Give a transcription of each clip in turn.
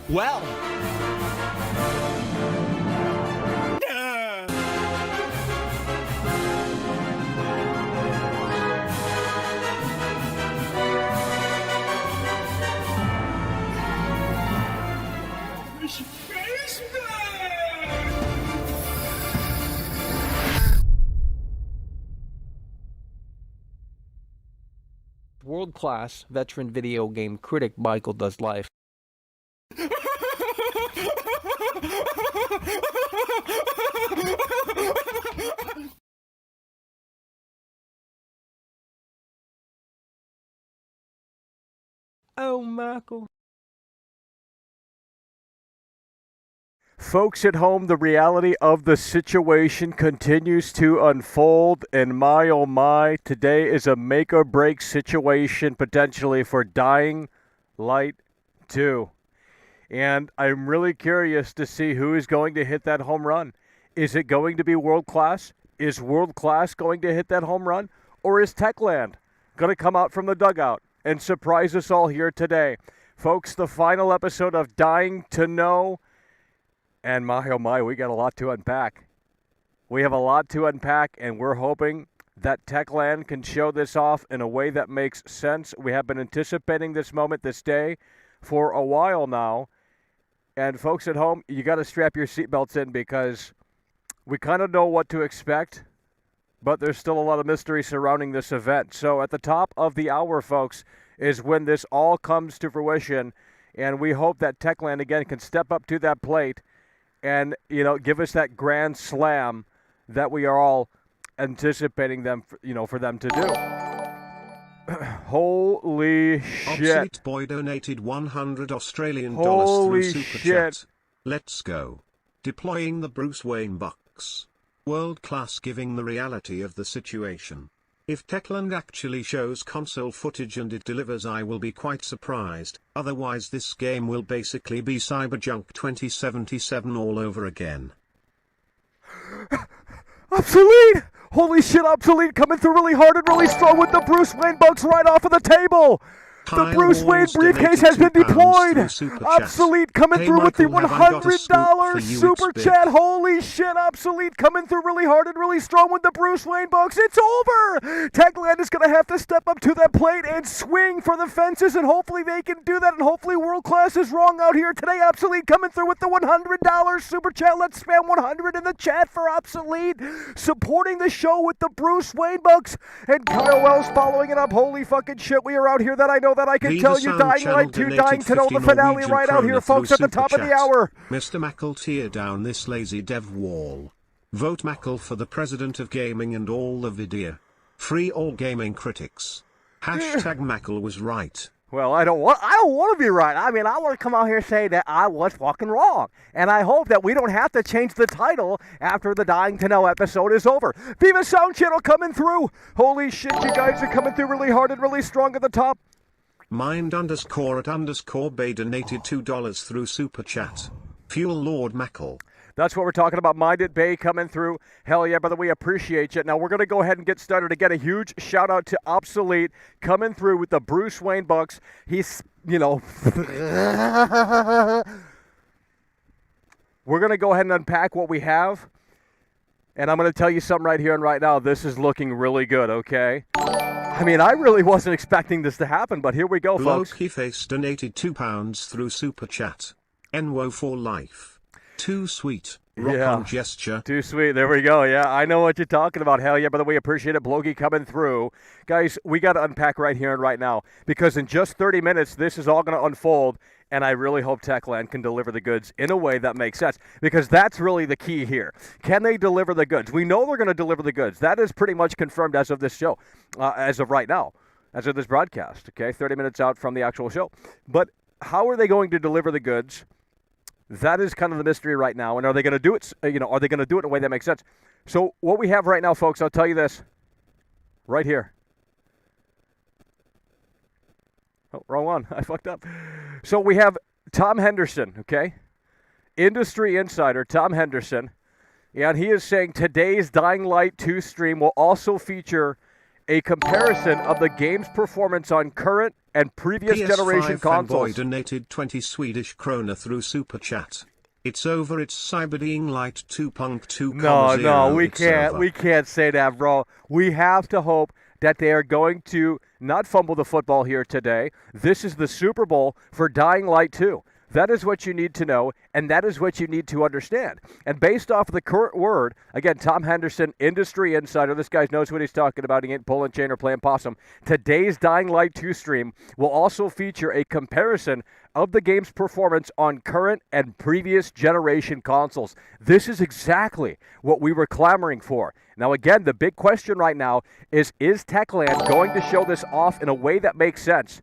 Well. World-class veteran video game critic Michael does life. Oh, Michael. Folks at home, the reality of the situation continues to unfold, and my oh my, today is a make or break situation potentially for Dying Light 2. And I'm really curious to see who is going to hit that home run. Is it going to be World Class? Is World Class going to hit that home run? Or is Techland going to come out from the dugout and surprise us all here today? Folks, the final episode of Dying to Know. And my, oh my, we got a lot to unpack. We have a lot to unpack, and we're hoping that Techland can show this off in a way that makes sense. We have been anticipating this moment, this day, for a while now. And folks at home, you got to strap your seatbelts in because we kind of know what to expect, but there's still a lot of mystery surrounding this event. So at the top of the hour, folks, is when this all comes to fruition, and we hope that Techland, again, can step up to that plate and, you know, give us that grand slam that we are all anticipating them, for them to do. Holy shit. Obsolete Boy donated 100 Australian dollars through Super Chat. Let's go. Deploying the Bruce Wayne Bucks. World class, giving the reality of the situation. If Techland actually shows console footage and it delivers, I will be quite surprised. Otherwise this game will basically be Cyberjunk 2077 all over again. Obsolete! Holy shit, Obsolete coming through really hard and really strong with the Bruce Wayne Bucks right off of the table! The Bruce Wayne briefcase has been deployed! Obsolete coming through with the $100 Super Chat! Holy shit, Obsolete coming through really hard and really strong with the Bruce Wayne Bucks! It's over! Techland is going to have to step up to that plate and swing for the fences, and hopefully they can do that, and hopefully World Class is wrong out here today. Obsolete coming through with the $100 Super Chat. Let's spam 100 in the chat for Obsolete, supporting the show with the Bruce Wayne Bucks, and Kyle Wells following it up. Holy fucking shit, we are out here that I know that I can tell you. Dying Light 2, Dying to Know the finale right out here, folks, at the top of the hour. Mr. Mackle, tear down this lazy dev wall. Vote Mackle for the president of gaming and all the video. Free all gaming critics. Hashtag Mackle was right. Well, I don't want to be right. I mean, I want to come out here and say that I was fucking wrong. And I hope that we don't have to change the title after the Dying to Know episode is over. Viva Sound Channel coming through. Holy shit, you guys are coming through really hard and really strong at the top. Mind_at_Bay donated $2 through Super Chat. Fuel Lord Mackle. That's what we're talking about. Minded Bay coming through. Hell yeah, brother, we appreciate you. Now we're going to go ahead and get started. Again, a huge shout out to Obsolete coming through with the Bruce Wayne Bucks. He's, we're going to go ahead and unpack what we have. And I'm going to tell you something right here and right now. This is looking really good, okay? I mean, I really wasn't expecting this to happen, but here we go, folks. Loki Face donated £2 through Super Chat. Enwo for life. Too sweet. Rock on gesture. Too sweet. There we go. Yeah, I know what you're talking about. Hell yeah, by the way, appreciate it. Blokey coming through. Guys, we got to unpack right here and right now because in just 30 minutes, this is all going to unfold, and I really hope Techland can deliver the goods in a way that makes sense because that's really the key here. Can they deliver the goods? We know they're going to deliver the goods. That is pretty much confirmed as of this show, as of right now, as of this broadcast, okay? 30 minutes out from the actual show. But how are they going to deliver the goods? That is kind of the mystery right now. And are they going to do it, are they going to do it in a way that makes sense? So what we have right now, folks, I'll tell you this right here. Oh, wrong one. I fucked up. So we have Tom Henderson, okay? Industry insider Tom Henderson. And he is saying today's Dying Light 2 stream will also feature a comparison of the game's performance on current and previous generation PS5 consoles. fanboy donated 20 Swedish krona through Super Chat. It's over. It's Cyberdying Light 2.2. No, we can't say that, bro. We have to hope that they are going to not fumble the football here today. This is the Super Bowl for Dying Light 2. That is what you need to know, and that is what you need to understand. And based off of the current word, again, Tom Henderson, industry insider, this guy knows what he's talking about. He ain't pulling chain or playing possum. Today's Dying Light 2 stream will also feature a comparison of the game's performance on current and previous generation consoles. This is exactly what we were clamoring for. Now, again, the big question right now is Techland going to show this off in a way that makes sense?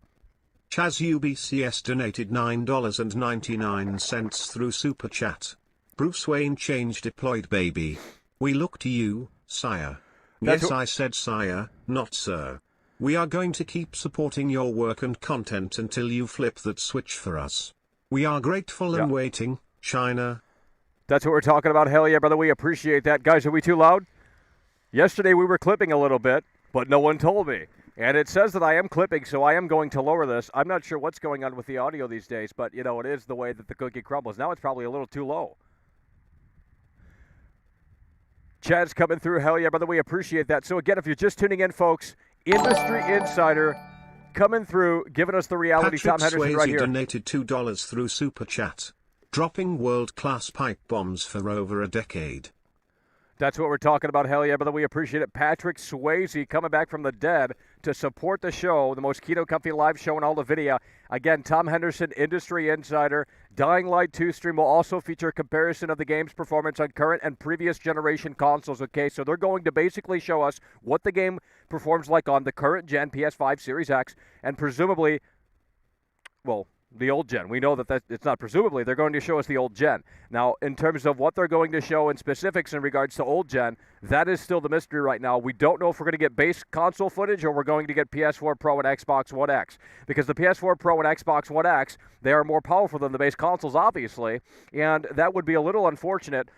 Chaz UBCS donated $9.99 through Super Chat. Bruce Wayne change deployed, baby. We look to you, sire. Yes, I said sire, not sir. We are going to keep supporting your work and content until you flip that switch for us. We are grateful and waiting, China. That's what we're talking about. Hell yeah, brother. We appreciate that. Guys, are we too loud? Yesterday we were clipping a little bit, but no one told me. And it says that I am clipping, so I am going to lower this. I'm not sure what's going on with the audio these days, but, you know, it is the way that the cookie crumbles. Now it's probably a little too low. Chad's coming through. Hell yeah, brother. We appreciate that. So, again, if you're just tuning in, folks, Industry Insider coming through, giving us the reality. Patrick Tom Henderson Swayze right here. Donated $2 through Super Chat. Dropping world-class pipe bombs for over a decade. That's what we're talking about. Hell yeah, brother. We appreciate it. Patrick Swayze coming back from the dead to support the show, the most Keto Comfy live show in all the video. Again, Tom Henderson, Industry Insider. Dying Light 2 stream will also feature a comparison of the game's performance on current and previous generation consoles, okay? So they're going to basically show us what the game performs like on the current gen PS5 Series X and presumably, well, the old gen. We know that it's not presumably. They're going to show us the old gen. Now, in terms of what they're going to show in specifics in regards to old gen, that is still the mystery right now. We don't know if we're going to get base console footage or we're going to get PS4 Pro and Xbox One X. Because the PS4 Pro and Xbox One X, they are more powerful than the base consoles, obviously. And that would be a little unfortunate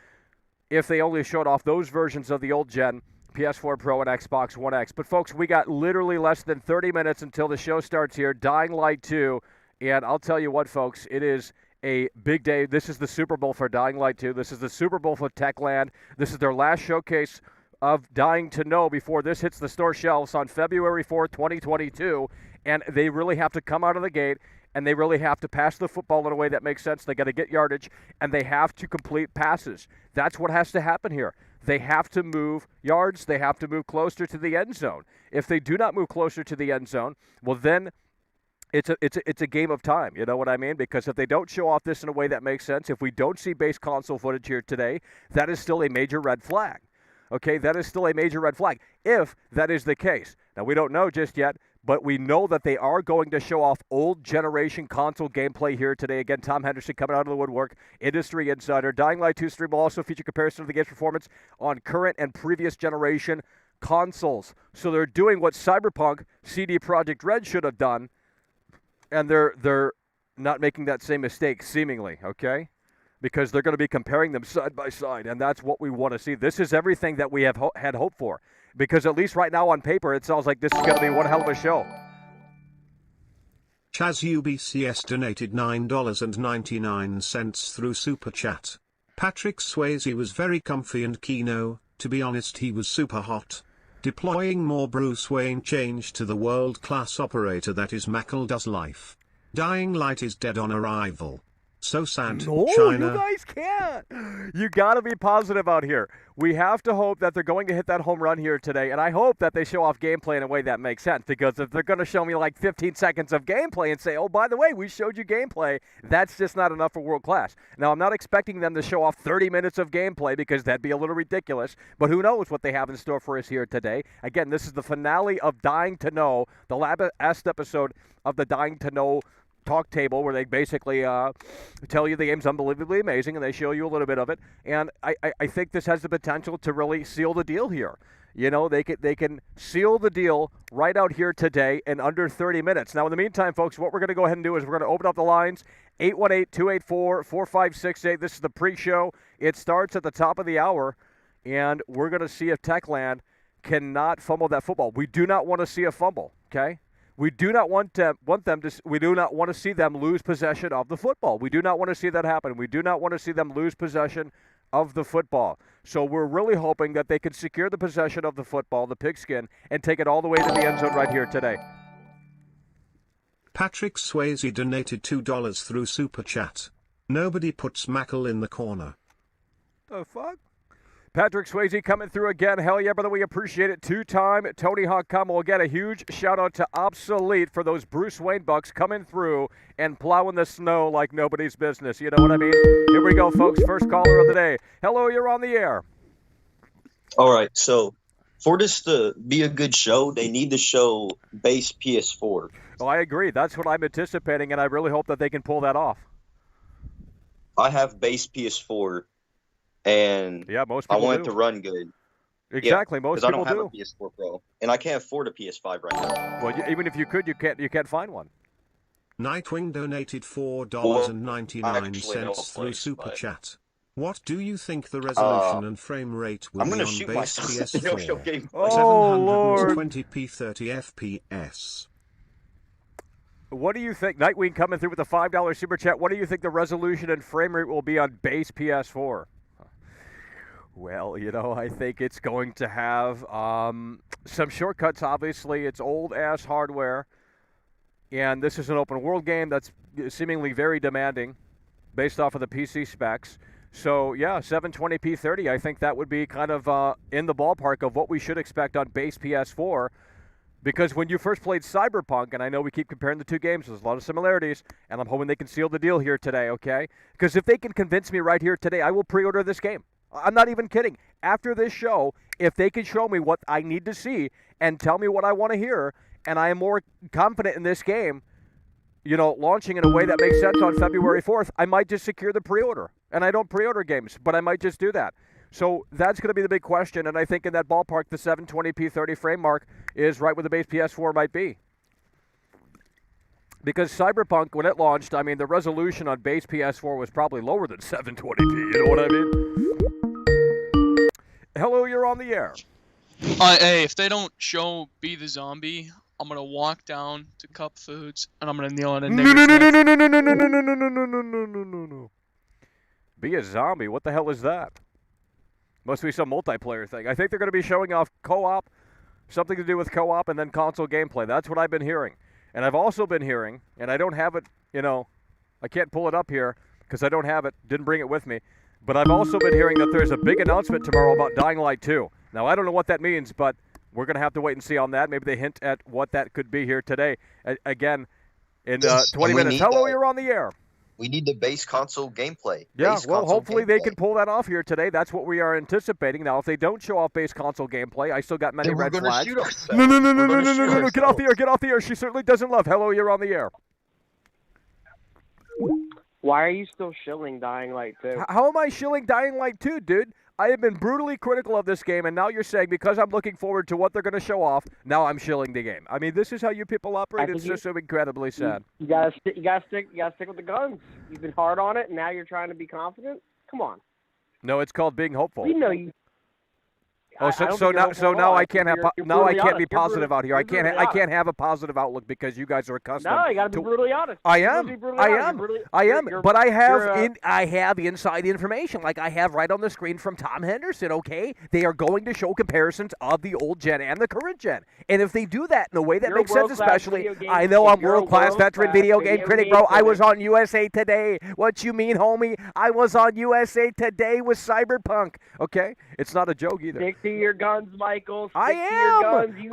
if they only showed off those versions of the old gen PS4 Pro and Xbox One X. But, folks, we got literally less than 30 minutes until the show starts here. Dying Light 2. And I'll tell you what, folks, it is a big day. This is the Super Bowl for Dying Light 2. This is the Super Bowl for Techland. This is their last showcase of Dying to Know before this hits the store shelves on February 4th, 2022. And they really have to come out of the gate, and they really have to pass the football in a way that makes sense. They got to get yardage, and they have to complete passes. That's what has to happen here. They have to move yards. They have to move closer to the end zone. If they do not move closer to the end zone, well, then it's a game of time, you know what I mean? Because if they don't show off this in a way that makes sense, if we don't see base console footage here today, that is still a major red flag. Okay, that is still a major red flag, if that is the case. Now, we don't know just yet, but we know that they are going to show off old generation console gameplay here today. Again, Tom Henderson coming out of the woodwork, Industry Insider. Dying Light 2 stream will also feature comparison of the game's performance on current and previous generation consoles. So they're doing what Cyberpunk CD Projekt Red should have done, and they're not making that same mistake, seemingly, okay? Because they're going to be comparing them side by side, and that's what we want to see. This is everything that we have had hope for. Because at least right now on paper, it sounds like this is going to be one hell of a show. Chaz UBCS donated $9.99 through Super Chat. Patrick Swayze was very comfy and keno, to be honest he was super hot. Deploying more Bruce Wayne change to the world-class operator that is Mackle's life. Dying Light is dead on arrival. So sad, no, China. You guys can't. You got to be positive out here. We have to hope that they're going to hit that home run here today, and I hope that they show off gameplay in a way that makes sense, because if they're going to show me like 15 seconds of gameplay and say, oh, by the way, we showed you gameplay, that's just not enough for world class. Now, I'm not expecting them to show off 30 minutes of gameplay because that'd be a little ridiculous, but who knows what they have in store for us here today. Again, this is the finale of Dying to Know, the last episode of the Dying to Know talk table, where they basically tell you the game's unbelievably amazing and they show you a little bit of it. And I think this has the potential to really seal the deal here. You know, they can seal the deal right out here today in under 30 minutes. Now, in the meantime, folks, what we're going to go ahead and do is we're going to open up the lines. 818-284-4568. This is the pre-show. It starts at the top of the hour, and we're going to see if Techland cannot fumble that football. We do not want to see a fumble, okay? We do not want to see them lose possession of the football. We do not want to see that happen. We do not want to see them lose possession of the football. So we're really hoping that they can secure the possession of the football, the pigskin, and take it all the way to the end zone right here today. Patrick Swayze donated $2 through Super Chat. Nobody puts Mackle in the corner. The fuck? Patrick Swayze coming through again. Hell yeah, brother. We appreciate it. Two-time Tony Hawk come. We'll get a huge shout-out to Obsolete for those Bruce Wayne bucks coming through and plowing the snow like nobody's business. You know what I mean? Here we go, folks. First caller of the day. Hello, you're on the air. All right, so for this to be a good show, they need to show base PS4. Oh, I agree. That's what I'm anticipating, and I really hope that they can pull that off. I have base PS4, and yeah, most I people want do. it to run good. Exactly, most people do. Because I don't have a PS4 Pro, and I can't afford a PS5 right now. Well, even if you could, you can't find one. Nightwing donated $4.99 through Super but... Chat. What do you think the resolution and frame rate will be on shoot base PS4? Oh, Lord. 720p 30 FPS. What do you think? Nightwing coming through with a $5 Super Chat. What do you think the resolution and frame rate will be on base PS4? Well, you know, I think it's going to have some shortcuts, obviously. It's old-ass hardware, and this is an open-world game that's seemingly very demanding based off of the PC specs. So, yeah, 720p 30, I think that would be kind of in the ballpark of what we should expect on base PS4, because when you first played Cyberpunk, and I know we keep comparing the two games, there's a lot of similarities, and I'm hoping they can seal the deal here today, okay? Because if they can convince me right here today, I will pre-order this game. I'm not even kidding. After this show, if they can show me what I need to see and tell me what I want to hear, and I am more confident in this game, you know, launching in a way that makes sense on February 4th, I might just secure the pre-order. And I don't pre-order games, but I might just do that. So that's going to be the big question, and I think in that ballpark, the 720p 30 frame mark is right where the base PS4 might be. Because Cyberpunk, when it launched, I mean, the resolution on base PS4 was probably lower than 720p, you know what I mean? Hello, you're on the air. Hey, if they don't show Be the Zombie, I'm going to walk down to Cup Foods, and I'm going to kneel on a nigger's No. Be a zombie? What the hell is that? Must be some multiplayer thing. I think they're going to be showing off co-op, something to do with co-op, and then console gameplay. That's what I've been hearing. And I've also been hearing, and I don't have it, you know, I can't pull it up here because I don't have it, didn't bring it with me. But I've also been hearing that there's a big announcement tomorrow about Dying Light 2. Now, I don't know what that means, but we're going to have to wait and see on that. Maybe they hint at what that could be here today. Again, in 20 minutes. Hello, you're on the air. We need the base console gameplay. Yeah, well, hopefully they can pull that off here today. That's what we are anticipating. Now, if they don't show off base console gameplay, I still got many red flags. No. Get off the air. She certainly doesn't love. Hello, you're on the air. Why are you still shilling Dying Light 2? How am I shilling Dying Light 2, dude? I have been brutally critical of this game, and now you're saying because I'm looking forward to what they're going to show off, now I'm shilling the game. I mean, this is how you people operate. It's just so incredibly sad. You gotta stick with the guns. You've been hard on it, and now you're trying to be confident. Come on. No, it's called being hopeful. We know you. Oh, so now I can't be positive out here. I can't have a positive outlook because you guys are accustomed. No, you got to be brutally honest. I am. But I have inside information, like I have right on the screen from Tom Henderson. Okay, they are going to show comparisons of the old gen and the current gen, and if they do that in a way that makes sense, especially, I know I'm world-class veteran video game critic, bro. I was on USA Today. What you mean, homie? I was on USA Today with Cyberpunk. Okay, it's not a joke either. Stick to your guns, Michael. I am. You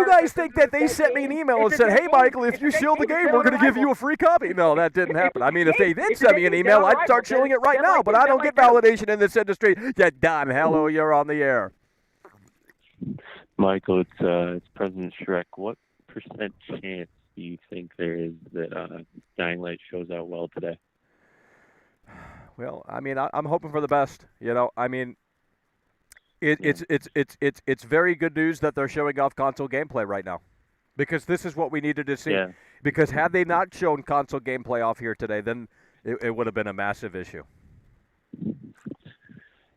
guys think that they sent me an email and said, "Hey, Michael, if you shill the game, we're going to give you a free copy." No, that didn't happen. I mean, if they did send me an email, I'd start shilling it right now. But I don't get validation in this industry. Yeah, Don, hello, you're on the air. Michael, it's President Shrek. What percent chance do you think there is that Dying Light shows out well today? Well, I mean, I'm hoping for the best. You know, I mean, it's very good news that they're showing off console gameplay right now, because this is what we needed to see. Yeah. Because had they not shown console gameplay off here today, then it would have been a massive issue.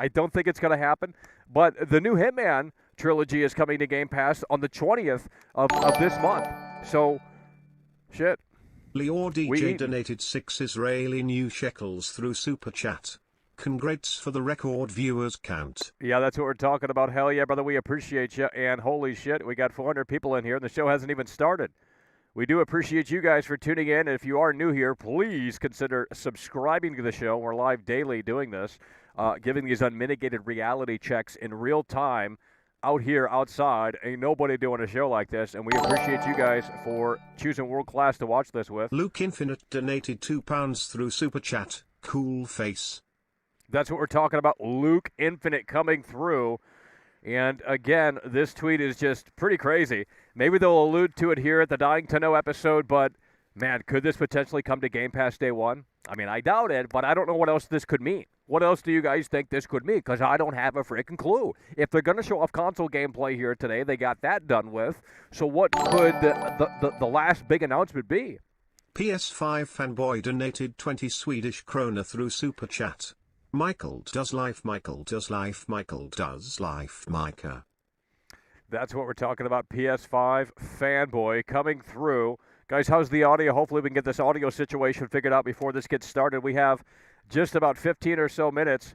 I don't think it's going to happen. But the new Hitman trilogy is coming to Game Pass on the 20th of this month. So, shit. Lior DJ donated 6 Israeli new shekels through Super Chat. Congrats for the record viewers count. Yeah, that's what we're talking about. Hell yeah, brother. We appreciate you. And holy shit, we got 400 people in here, and the show hasn't even started. We do appreciate you guys for tuning in. And if you are new here, please consider subscribing to the show. We're live daily doing this, giving these unmitigated reality checks in real time out here outside. Ain't nobody doing a show like this. And we appreciate you guys for choosing World Class to watch this with. Luke Infinite donated £2 through Super Chat. Cool face. That's what we're talking about. Luke Infinite coming through. And again, this tweet is just pretty crazy. Maybe they'll allude to it here at the Dying to Know episode, but man, could this potentially come to Game Pass day one? I mean, I doubt it, but I don't know what else this could mean. What else do you guys think this could mean? Because I don't have a freaking clue. If they're going to show off console gameplay here today, they got that done with. So what could the last big announcement be? PS5 fanboy donated 20 Swedish krona through Super Chat. Michael does life, Michael does life, Michael does life, Micah. That's what we're talking about. PS5 fanboy coming through. Guys, how's the audio? Hopefully we can get this audio situation figured out before this gets started. We have just about 15 or so minutes,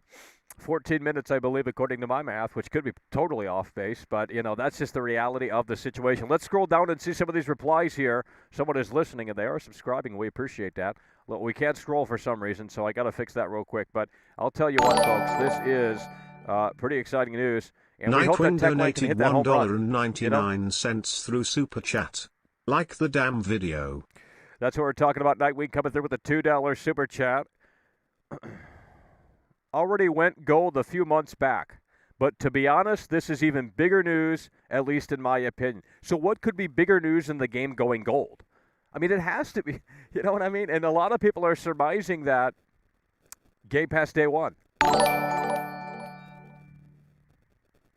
14 minutes, I believe, according to my math, which could be totally off base. But, you know, that's just the reality of the situation. Let's scroll down and see some of these replies here. Someone is listening, and they are subscribing. We appreciate that. Well, we can't scroll for some reason, so I got to fix that real quick. But I'll tell you what, folks, this is pretty exciting news. And we hope that Techland can hit that home run. $1.99 through Super Chat. Like the damn video. That's what we're talking about. Nightwing coming through with a $2 Super Chat. Already went gold a few months back. But to be honest, this is even bigger news, at least in my opinion. So what could be bigger news than the game going gold? I mean, it has to be. You know what I mean? And a lot of people are surmising that Game Pass day one.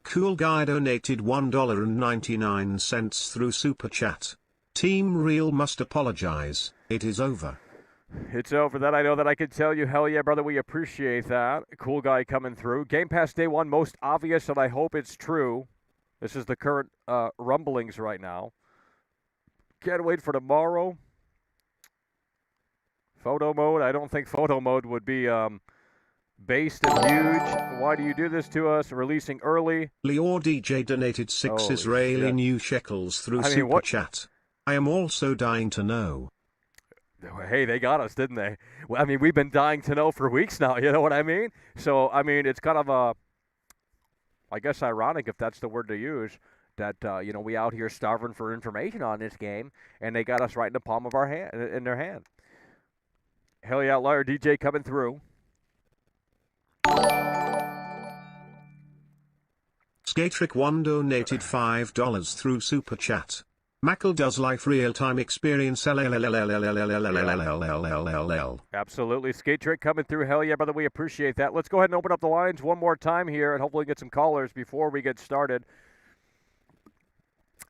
Cool Guy donated $1.99 through Super Chat. Team Real must apologize. It is over. It's over. That I know that I can tell you. Hell yeah, brother. We appreciate that. Cool Guy coming through. Game Pass day one, most obvious, and I hope it's true. This is the current rumblings right now. Can't wait for tomorrow. Photo mode. I don't think photo mode would be based and huge. Why do you do this to us? Releasing early. Lior DJ donated 6 Israeli new shekels through Super Chat. I am also dying to know. Hey, they got us, didn't they? Well, I mean, we've been dying to know for weeks now. You know what I mean? So, I mean, it's kind of I guess ironic, if that's the word to use, that, you know, we out here starving for information on this game, and they got us right in the palm of our hand, in their hand. Hell yeah, Outlier DJ coming through. Skatrick1 donated $5 through Super Chat. Mackle does life real-time experience. Absolutely. Skate Trick coming through. Hell yeah, brother. We appreciate that. Let's go ahead and open up the lines one more time here and hopefully get some callers before we get started.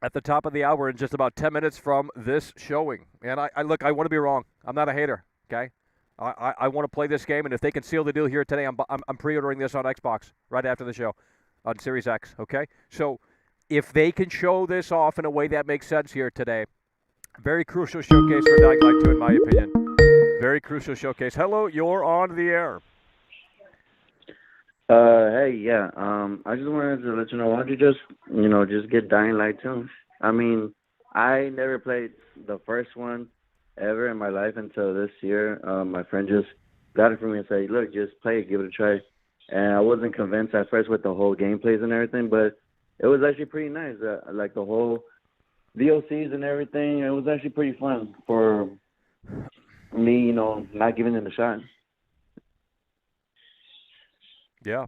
At the top of the hour in just about 10 minutes from this showing. And I look, I want to be wrong. I'm not a hater, okay? I want to play this game, and if they can seal the deal here today, I'm pre-ordering this on Xbox right after the show on Series X, okay? So if they can show this off in a way that makes sense here today, very crucial showcase for Dying Light 2, in my opinion. Very crucial showcase. Hello, you're on the air. Hey, yeah. I just wanted to let you know, why don't you just get Dying Light 2? I mean, I never played the first one ever in my life until this year. My friend just got it for me and said, look, just play it, give it a try. And I wasn't convinced at first with the whole gameplays and everything, but it was actually pretty nice. Like the whole VOCs and everything, it was actually pretty fun for me, not giving it a shot. Yeah.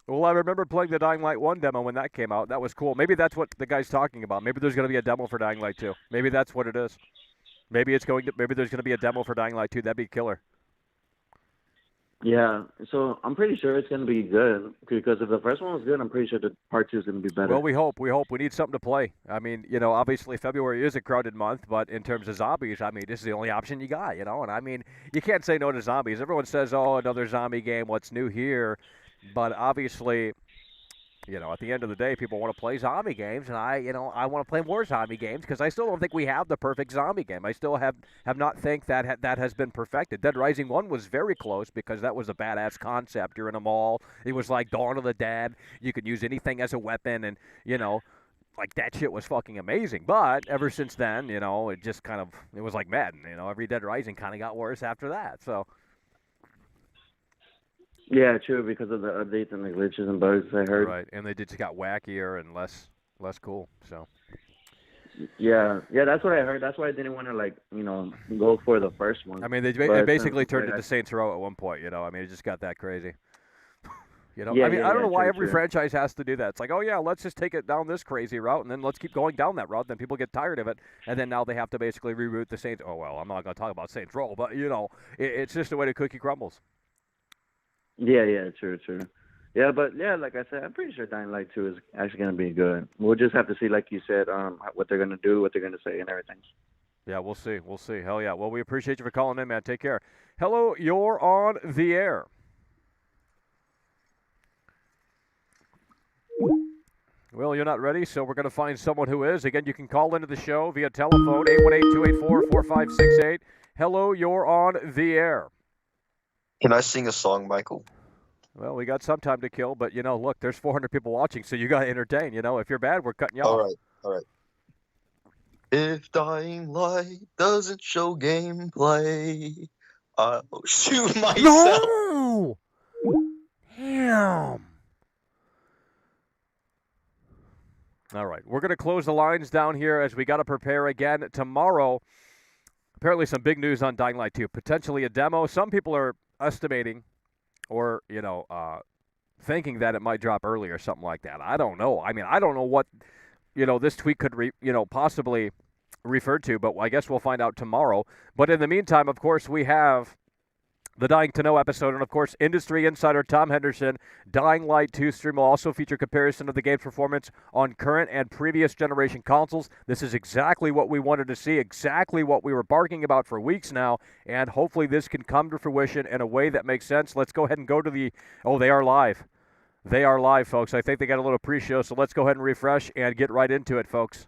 Well, I remember playing the Dying Light 1 demo when that came out. That was cool. Maybe that's what the guy's talking about. Maybe there's going to be a demo for Dying Light 2. Maybe that's what it is. Maybe there's going to be a demo for Dying Light 2. That'd be killer. Yeah, so I'm pretty sure it's gonna be good because if the first one was good, I'm pretty sure the part 2 is gonna be better. Well, we hope. We hope. We need something to play. I mean, obviously February is a crowded month, but in terms of zombies, I mean, this is the only option you got, And I mean, you can't say no to zombies. Everyone says, oh, another zombie game, what's new here? But obviously, at the end of the day, people want to play zombie games, and I want to play more zombie games because I still don't think we have the perfect zombie game. I still have not think that that has been perfected. Dead Rising 1 was very close because that was a badass concept. You're in a mall. It was like Dawn of the Dead. You could use anything as a weapon, and, like that shit was fucking amazing. But ever since then, it just it was like Madden. Every Dead Rising kind of got worse after that, so. Yeah, true, because of the updates and the glitches and bugs I heard. Right, and they just got wackier and less cool, so. Yeah, that's what I heard. That's why I didn't want to, go for the first one. I mean, they basically turned into Saints Row at one point, I mean, it just got that crazy. Yeah, I mean, I don't know why every true. franchise has to do that. It's like, oh, yeah, let's just take it down this crazy route, and then let's keep going down that route. Then people get tired of it, and then now they have to basically reroute the Saints. Oh, well, I'm not going to talk about Saints Row, but, it's just the way the cookie crumbles. Yeah, true. Yeah, but like I said, I'm pretty sure Dying Light 2 is actually going to be good. We'll just have to see, like you said, what they're going to do, what they're going to say, and everything. Yeah, we'll see. Hell yeah. Well, we appreciate you for calling in, man. Take care. Hello, you're on the air. Well, you're not ready, so we're going to find someone who is. Again, you can call into the show via telephone, 818-284-4568. Hello, you're on the air. Can I sing a song, Michael? Well, we got some time to kill, but, look, there's 400 people watching, so you got to entertain. If you're bad, we're cutting you off. All right. If Dying Light doesn't show gameplay, I'll shoot myself. No! Damn. All right, we're going to close the lines down here as we got to prepare again tomorrow. Apparently some big news on Dying Light 2, potentially a demo. Some people are estimating or, thinking that it might drop early or something like that. I don't know. I mean, I don't know what, this tweet could, possibly refer to, but I guess we'll find out tomorrow. But in the meantime, of course, we have the Dying to Know episode, and of course, industry insider Tom Henderson. Dying Light 2 stream will also feature comparison of the game's performance on current and previous generation consoles. This is exactly what we wanted to see, exactly what we were barking about for weeks now, and hopefully this can come to fruition in a way that makes sense. Let's go ahead and go to the... Oh, they are live. They are live, folks. I think they got a little pre-show, so let's go ahead and refresh and get right into it, folks.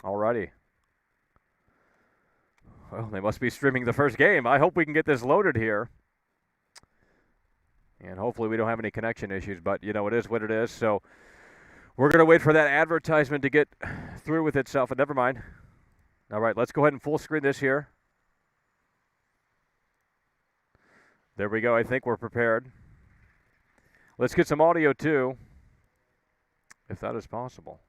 Alrighty. Well, they must be streaming the first game. I hope we can get this loaded here. And hopefully we don't have any connection issues, but, it is what it is. So we're going to wait for that advertisement to get through with itself, and never mind. All right, let's go ahead and full screen this here. There we go. I think we're prepared. Let's get some audio, too, if that is possible.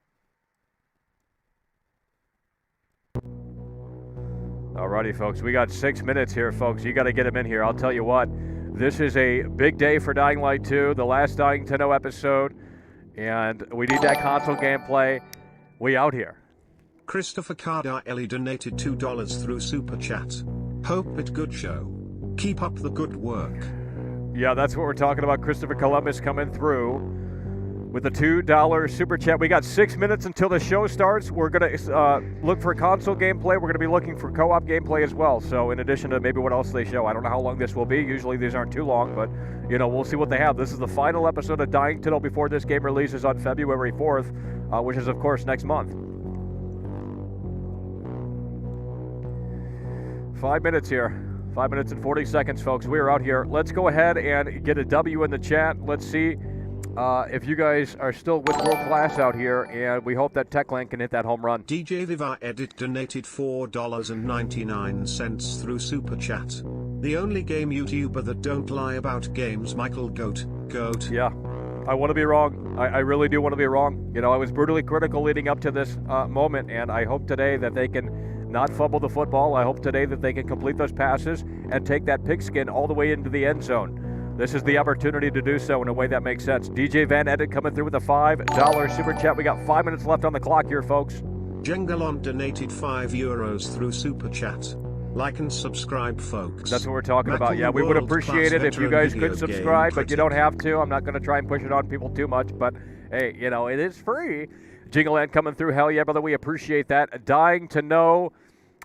Alrighty, folks. We got 6 minutes here, folks. You got to get them in here. I'll tell you what. This is a big day for Dying Light 2, the last Dying to Know episode, and we need that console gameplay. We out here. Christopher Cardarelli donated $2 through Super Chat. Hope it good show. Keep up the good work. Yeah, that's what we're talking about. Christopher Columbus coming through with a $2 Super Chat. We got 6 minutes until the show starts. We're going to look for console gameplay. We're going to be looking for co-op gameplay as well. So in addition to maybe what else they show. I don't know how long this will be. Usually these aren't too long, but, we'll see what they have. This is the final episode of Dying to Know before this game releases on February 4th, which is, of course, next month. 5 minutes here. 5 minutes and 40 seconds, folks. We are out here. Let's go ahead and get a W in the chat. Let's see if you guys are still with World Class out here, and we hope that Techland can hit that home run. DJ Viva Edit donated $4.99 through Super Chat. The only game YouTuber that don't lie about games, Michael Goat. Yeah, I want to be wrong. I really do want to be wrong. I was brutally critical leading up to this moment, and I hope today that they can not fumble the football. I hope today that they can complete those passes and take that pigskin all the way into the end zone. This is the opportunity to do so in a way that makes sense. DJ Van Edit coming through with a $5 Super Chat. We got 5 minutes left on the clock here, folks. Jengalon donated €5 through Super Chat. Like and subscribe, folks. That's what we're talking Michael, about. Yeah, the we would world-class appreciate it if you veteran guys video could game subscribe, but you critic. don't have to. I'm not going to try and push it on people too much, but hey, you know, it is free. Jingleland coming through. Hell yeah, brother. We appreciate that. Dying to know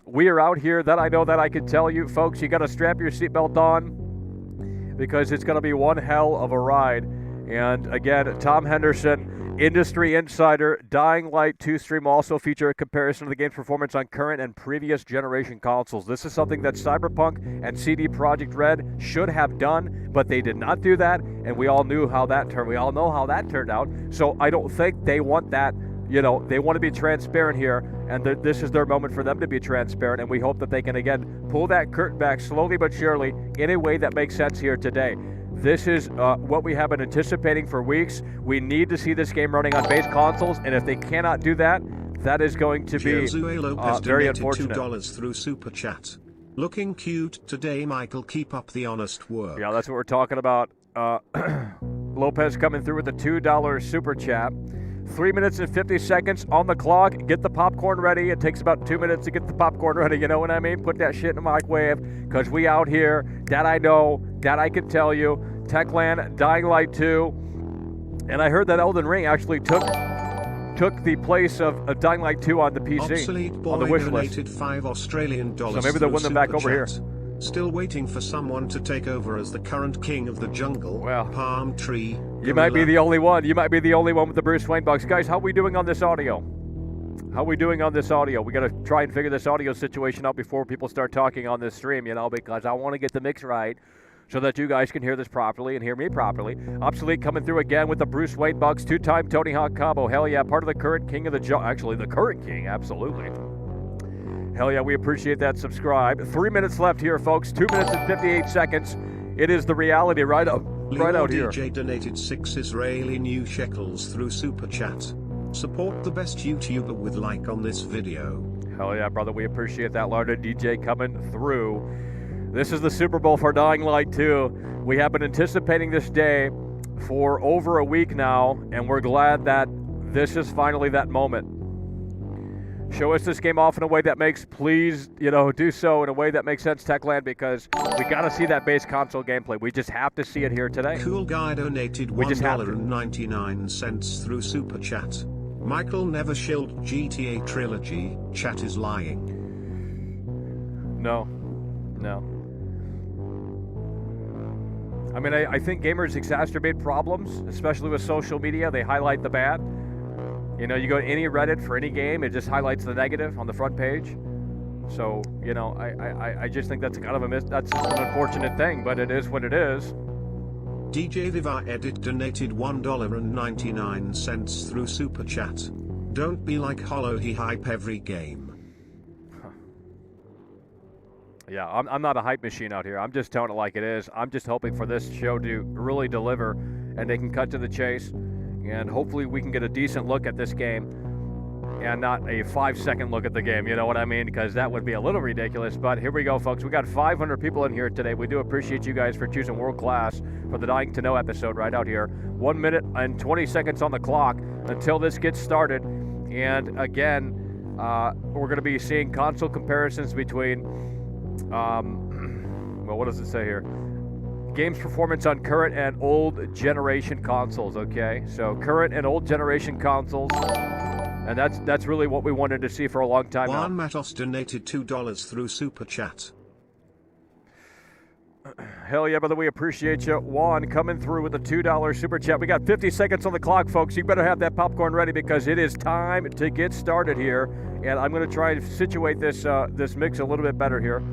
we are out here. That I know that I can tell you. Folks, you got to strap your seatbelt on because it's going to be one hell of a ride. And again, Tom Henderson, industry insider. Dying Light 2 stream also feature a comparison of the game's performance on current and previous generation consoles. This is something that Cyberpunk and CD Projekt Red should have done, but they did not do that, and we all knew how that turned. We all know how that turned out. So I don't think they want that. You know, they want to be transparent here, and this is their moment for them to be transparent, and we hope that they can, again, pull that curtain back slowly but surely in a way that makes sense here today. This is what we have been anticipating for weeks. We need to see this game running on base consoles, and if they cannot do that, that is going to be very unfortunate. $2 through Super Chat. Looking cute today, Michael. Keep up the honest work. Yeah, that's what we're talking about. Lopez coming through with a $2 Super Chat. 3 minutes and 50 seconds on the clock. Get the popcorn ready. It takes about 2 minutes to get the popcorn ready. You know what I mean? Put that shit in the microwave because we out here. That I know. That I can tell you. Techland, Dying Light 2. And I heard that Elden Ring actually took the place of Dying Light 2 on the PC. Obsolete Boy on the wish list. donated $5 So maybe they'll win them back over here. Still waiting for someone to take over as the current king of the jungle. Well, Palm Tree. You might be the only one. You might be the only one with the Bruce Wayne box. Guys, how are we doing on this audio? How are we doing on this audio? We got to try and figure this audio situation out before people start talking on this stream, you know, because I want to get the mix right so that you guys can hear this properly and hear me properly. Obsolete coming through again with the Bruce Wayne box. 2-time Tony Hawk combo. Hell yeah, part of the current king of the jungle. Actually, the current king, absolutely. Hell yeah, we appreciate that. Subscribe. 3 minutes left here, folks. 2 minutes and 58 seconds. It is the reality right out here. DJ donated 6 Israeli new shekels through Super Chat. Support the best YouTuber with like on this video. Hell yeah, brother. We appreciate that. Larder DJ coming through. This is the Super Bowl for Dying Light 2. We have been anticipating this day for over a week now, and we're glad that this is finally that moment. Show us this game off in a way that makes, please, you know, do so in a way that makes sense, Techland, because we got to see that base console gameplay. We just have to see it here today. Cool Guy donated $1.99 through Super Chat. Michael never shilled GTA Trilogy. Chat is lying. No. I mean, I think gamers exacerbate problems, especially with social media. They highlight the bad. You know, you go to any Reddit for any game, it just highlights the negative on the front page. So, you know, I just think that's kind of that's an unfortunate thing, but it is what it is. DJ Viva Edit donated $1.99 through Super Chat. Don't be like Hollow, he hype every game. Yeah, I'm not a hype machine out here. I'm just telling it like it is. I'm just hoping for this show to really deliver and they can cut to the chase. And hopefully we can get a decent look at this game and not a 5-second look at the game, you know what I mean? Because that would be a little ridiculous. But here we go, folks. We got 500 people in here today. We do appreciate you guys for choosing World Class for the Dying to Know episode right out here. 1 minute and 20 seconds on the clock until this gets started. And again, we're going to be seeing console comparisons between, well, what does it say here? Games performance on current and old generation consoles, okay? So current and old generation consoles, and that's really what we wanted to see for a long time now. Juan Matos donated $2 through Super Chat. Hell yeah, brother, we appreciate you. Juan coming through with a $2 Super Chat. We got 50 seconds on the clock, folks. You better have that popcorn ready because it is time to get started here. And I'm going to try and situate this mix a little bit better here.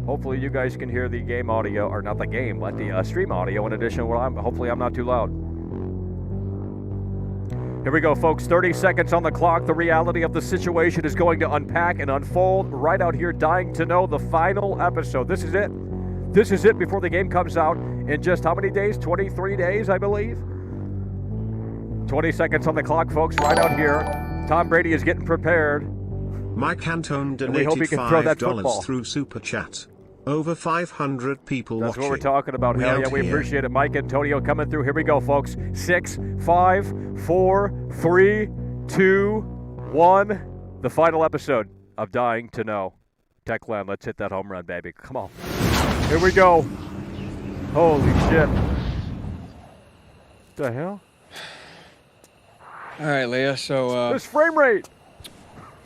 Hopefully you guys can hear the game audio, or not the game, but the stream audio in addition to what hopefully I'm not too loud. Here we go, folks. 30 seconds on the clock. The reality of the situation is going to unpack and unfold right out here. Dying to Know, the final episode. This is it. This is it before the game comes out in just how many days? 23 days, I believe. 20 seconds on the clock, folks, right out here. Tom Brady is getting prepared. Mike Antone donated $5 through Super Chat. Over 500 people That's watching. What we're talking about. Hell yeah, we appreciate it. Mike Antonio coming through. Here we go, folks. 6, 5, 4, 3, 2, 1. The final episode of Dying to Know. Techland, let's hit that home run, baby. Come on. Here we go. Holy shit. The hell? All right, Leah. So this frame rate.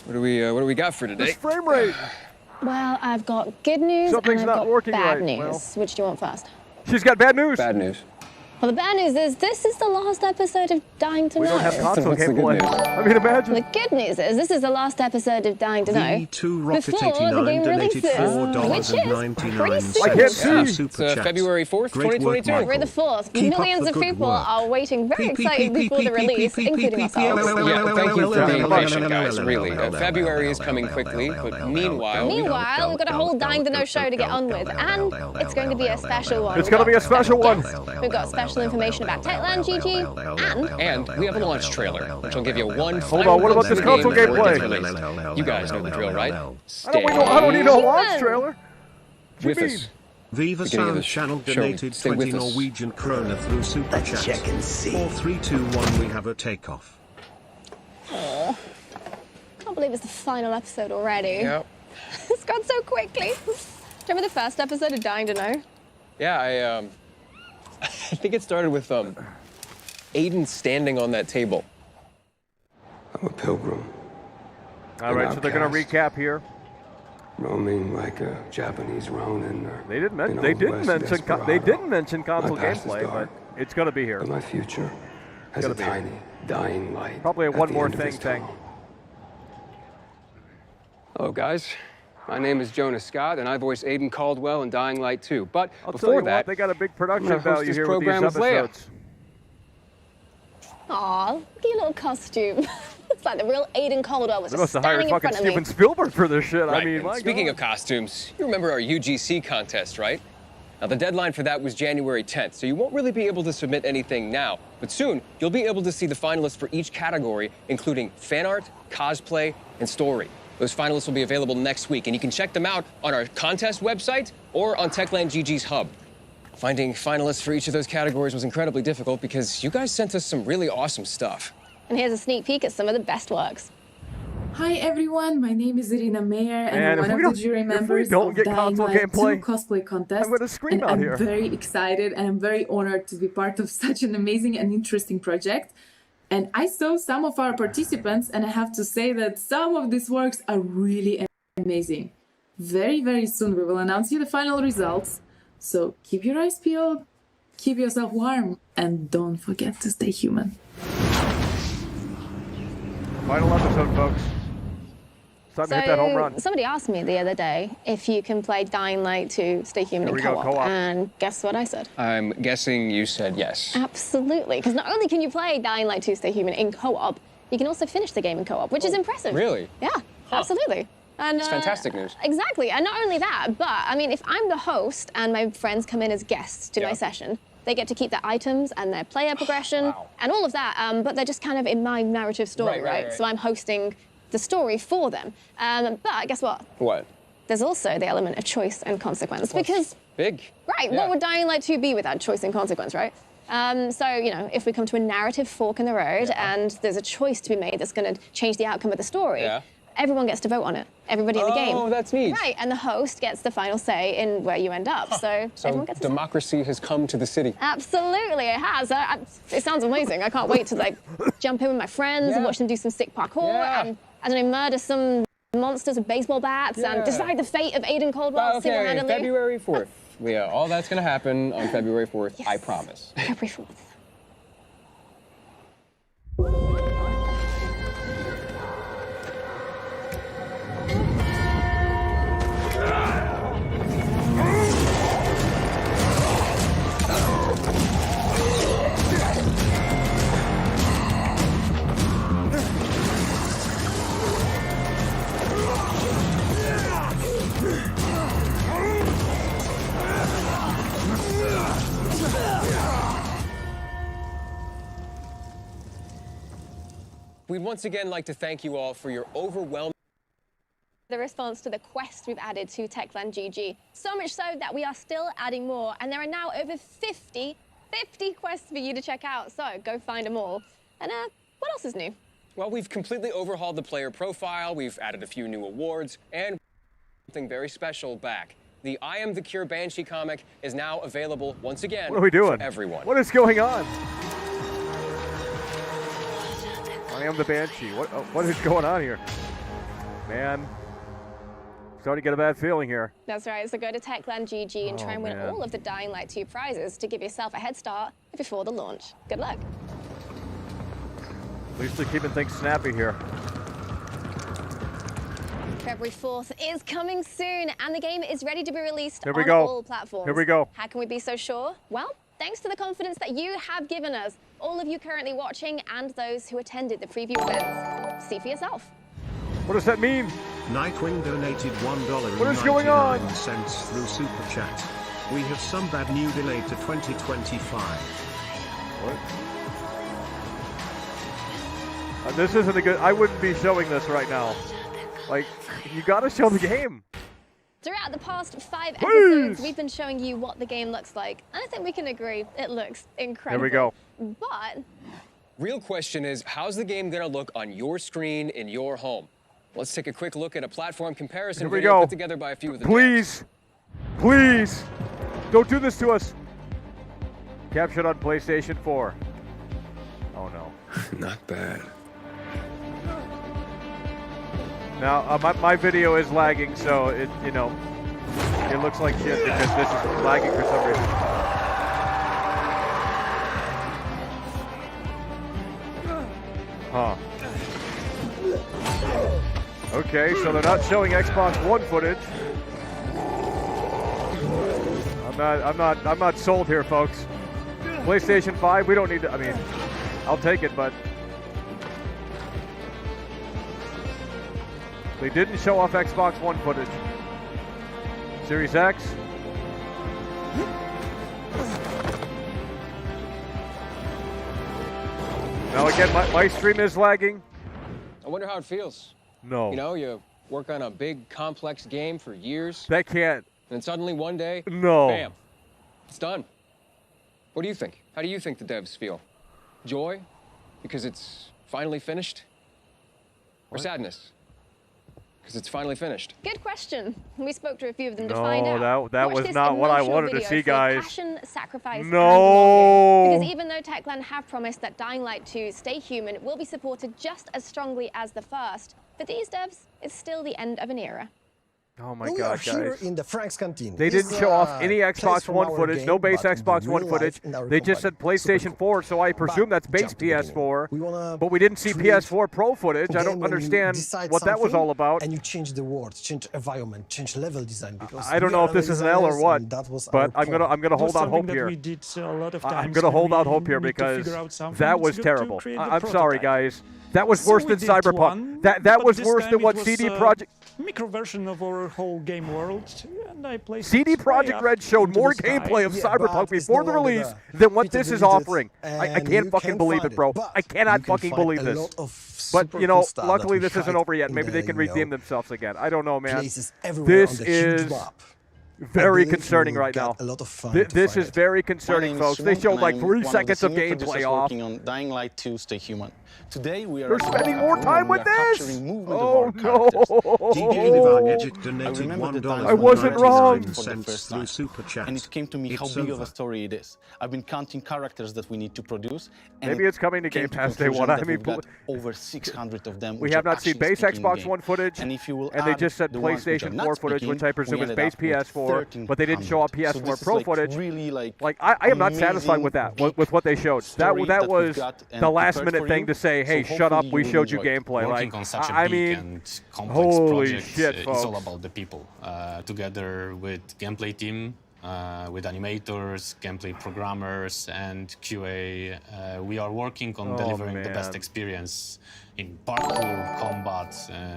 What do we got for today? This frame rate. Well, I've got good news Something's and I've not got working bad right. news. Well, Which do you want first? she's got bad news. Bad news. Well, the bad news is this is the last episode of Dying to We Know. don't have console What's the good gameplay. news? I mean, imagine. The good news is this is the last episode of Dying to Know V2 Rocket before the game 89 releases, donated which is $4.99 pretty soon. I can't see. Super It's chat. February 4th, Great work, 2022. Michael. We're the 4th. Keep up Millions the of good people work. are waiting very excitedly for the release, including ourselves. Yeah, thank you for being patient, guys, really. February February is coming quickly, but meanwhile... Meanwhile, we've got a whole Dying to Know show to get on with, and it's going to be a special one. It's going to be a special one. We've got special information about Techland GG, And we have a launch trailer, which will give you one Hold final on, what about this game console before it gets gameplay? released. You guys know the drill, right? I don't need no launch trailer. What With you mean? us. Viva Beginning of the Sound Channel show. donated Stay 20 with us. Norwegian krona through Super Chat. check and see. 4, 3, 2, 1, we have a takeoff. Aw. Can't believe it's the final episode already. Yep. It's gone so quickly. Do you remember the first episode of Dying to Know? Yeah, I think it started with, Aiden standing on that table. I'm a pilgrim, All right, so they're going to recap here. roaming like a Japanese ronin. Or, They didn't mention. you know, They didn't West mention. Desperado. They didn't mention console My past is gameplay, but dark, it's going to be here. but my future has Gotta a be here. tiny, dying light. Probably a at one the more end of thing its thing. tunnel. Hello, guys. My name is Jonas Scott, and I voice Aiden Caldwell in Dying Light 2. But I'll tell before you that, what, they got a big I'm production gonna host value this here with these program with Leia. episodes. Aw, look at your little costume. It's like the real Aiden Caldwell was They just must have hired standing in fucking front of me. Steven Spielberg for this shit. Right. I mean, and my speaking God. of costumes, you remember our UGC contest, right? Now, the deadline for that was January 10th, so you won't really be able to submit anything now. But soon, you'll be able to see the finalists for each category, including fan art, cosplay, and story. Those finalists will be available next week, and you can check them out on our contest website or on Techland GG's hub. Finding finalists for each of those categories was incredibly difficult because you guys sent us some really awesome stuff. And here's a sneak peek at some of the best works. Hi everyone, my name is Irina Meyer and Man, I'm if one we of don't- the jury if we members don't of get Dying console Light gameplay, 2 cosplay contest. I'm gonna scream and out I'm here. very excited and I'm very honored to be part of such an amazing and interesting project. And I saw some of our participants and I have to say that some of these works are really amazing. Very, very soon we will announce you the final results. So keep your eyes peeled, keep yourself warm, and don't forget to stay human. Final episode, folks. It's time to hit that home run. Somebody asked me the other day if you can play Dying Light to Stay Human Here in we go, co-op, co-op. and guess what I said? I'm guessing you said yes. Absolutely, because not only can you play Dying Light 2 Stay Human in co-op, you can also finish the game in co-op, which is impressive. Really? Yeah, absolutely. And, That's fantastic news. Exactly, and not only that, but I mean, if I'm the host and my friends come in as guests to my session, they get to keep their items and their player progression and all of that, but they're just kind of in my narrative story, right? So I'm hosting the story for them. But guess what? What? There's also the element of choice and consequence because, Big. right, Yeah. what would Dying Light 2 be without choice and consequence, right? So, you know, if we come to a narrative fork in the road and there's a choice to be made that's going to change the outcome of the story, everyone gets to vote on it. Everybody in the game. Oh, that's neat. Right, and the host gets the final say in where you end up. So everyone gets to democracy has come to the city. Absolutely, it has. It sounds amazing. I can't wait to like jump in with my friends and watch them do some sick parkour and I don't know, murder some monsters with baseball bats and decide the fate of Aiden Caldwell Okay, single-handedly. February 4th. Leah, all that's going to happen on February 4th, I promise. February 4th. We'd once again like to thank you all for your overwhelming The response to the quest we've added to Techland GG. So much so that we are still adding more, and there are now over 50 quests for you to check out. So go find them all. And what else is new? Well, we've completely overhauled the player profile, we've added a few new awards, and something very special back. The I Am the Cure Banshee comic is now available once again What are we doing? for everyone. What is going on? I am the Banshee. What is going on here? Man, starting to get a bad feeling here. That's right, so go to Techland GG and try and win all of the Dying Light 2 prizes to give yourself a head start before the launch. Good luck. At least they're keeping things snappy here. February 4th is coming soon, and the game is ready to be released on all platforms. Here we go. How can we be so sure? Well, thanks to the confidence that you have given us, all of you currently watching and those who attended the preview events. See for yourself. What does that mean? Nightwing donated $1.99 What is going on? through Super Chat. We have some bad news delayed to 2025. What? This isn't a good... I wouldn't be showing this right now. Like, you gotta show the game. Throughout the past 5 episodes, we've been showing you what the game looks like. And I think we can agree, it looks incredible. There we go. But... Real question is, how's the game gonna look on your screen in your home? Let's take a quick look at a platform comparison video put together by a few of the Please! Please! Don't do this to us! Captured on PlayStation 4. Oh no. Not bad. Now, my video is lagging, so it looks like shit because this is lagging for some reason. Huh. Okay, so they're not showing Xbox One footage. I'm not sold here, folks. PlayStation 5, we don't need to. I mean, I'll take it, but they didn't show off Xbox One footage. Series X. Now again, my stream is lagging. I wonder how it feels. No. You know, you work on a big, complex game for years. That can't. And suddenly one day, no. Bam, it's done. What do you think? How do you think the devs feel? Joy? Because it's finally finished? Or sadness? Because it's finally finished. Good question. We spoke to a few of them to find out. No, that was not what I wanted to see, guys. Passion, sacrifice, no. And because even though Techland have promised that Dying Light 2 Stay Human will be supported just as strongly as the first, for these devs, it's still the end of an era. Oh my we God, are here guys. in the Frank's Canteen. They didn't show off any Xbox One footage, no base Xbox One footage. They just said PlayStation 4, so I presume that's base PS4. But we didn't see PS4 Pro footage. I don't understand what that was all about. And you change the world, change environment, change level design. Because I don't know if this is an L or what, but I'm gonna hold out hope here. I'm gonna hold out hope here because that was terrible. I'm sorry, guys. That was worse than Cyberpunk. That was worse than what CD Projekt. Micro version of our whole game world, and I played. CD Projekt Red showed more gameplay of Cyberpunk before the release than what this is offering. I can't fucking believe it, bro. I cannot fucking believe this. But you know, luckily this isn't over yet. Maybe they can redeem themselves again. I don't know, man. This is very concerning right now. This is very concerning, folks. They showed like 3 seconds of gameplay off. Working on Dying Light 2 Stay Human. Today we are They're spending more time with this. Oh no! I wasn't wrong. And it came to me how big of a story it is. I've been counting characters that we need to produce. Maybe it's coming to Game Pass Day 1. I mean, over 600 of them. We have not seen base Xbox One footage, and they just said PlayStation 4 footage, which I presume is base PS4, but they didn't show off PS4 Pro footage. Like I am not satisfied with that, with what they showed. That was the last minute thing to say, hey, shut up, we showed you gameplay. Like, I mean, holy shit, folks. It's all about the people. Together with gameplay team, with animators, gameplay programmers, and QA, we are working on delivering the best experience in parkour, combat,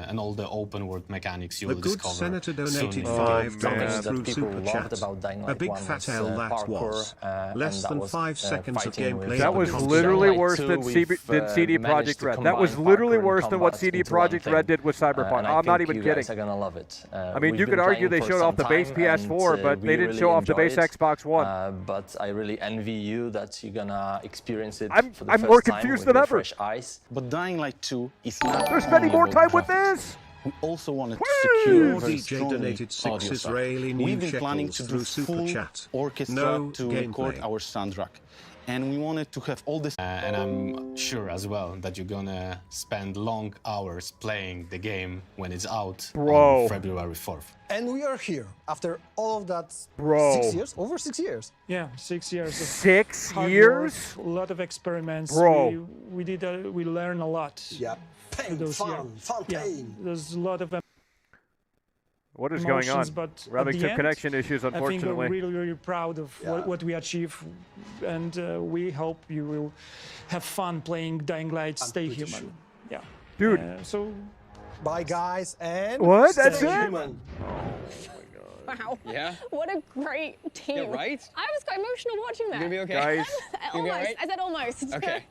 and all the open world mechanics you will discover. Senator donated $5 through Super Chat. A big fat L that was. Less than 5 seconds of gameplay. That was literally worse than CD Projekt Red. That was literally worse than what CD Projekt Red did with Cyberpunk. I'm not even kidding. I mean, you could argue they showed off the base PS4, but they didn't show off the base Xbox One. But I really envy you that you're gonna experience it for the I'm first more time confused with than ever. fresh eyes. But Dying Light 2 is not. They're spending more time with this. we also wanted to secure very DJ strongly donated 6 audio stuff. Israeli new We've been planning shekels to do through Super full Chat. orchestra No to gameplay. record our soundtrack. And we wanted to have all this. And I'm sure as well that you're gonna spend long hours playing the game when it's out on February 4th. And we are here after all of that. Bro. 6 years? Over 6 years. Yeah, 6 years. Of 6 hard years? work, a lot of experiments. Bro. We learned a lot. Yeah, pain, those fun, years. fun Yeah, pain. there's a lot of What is going on? emotions, but We're having at the some end, connection issues, I think unfortunately. we're really, really proud of what we achieve, and we hope you will have fun playing Dying Light. Stay human. sure. Yeah, dude. So, bye guys, and What? That's stay it? human. Wow. Yeah? What a great team. Yeah, right? I was quite emotional watching that. You gonna be okay? Guys. You gonna be all Almost. right? I said almost. Okay.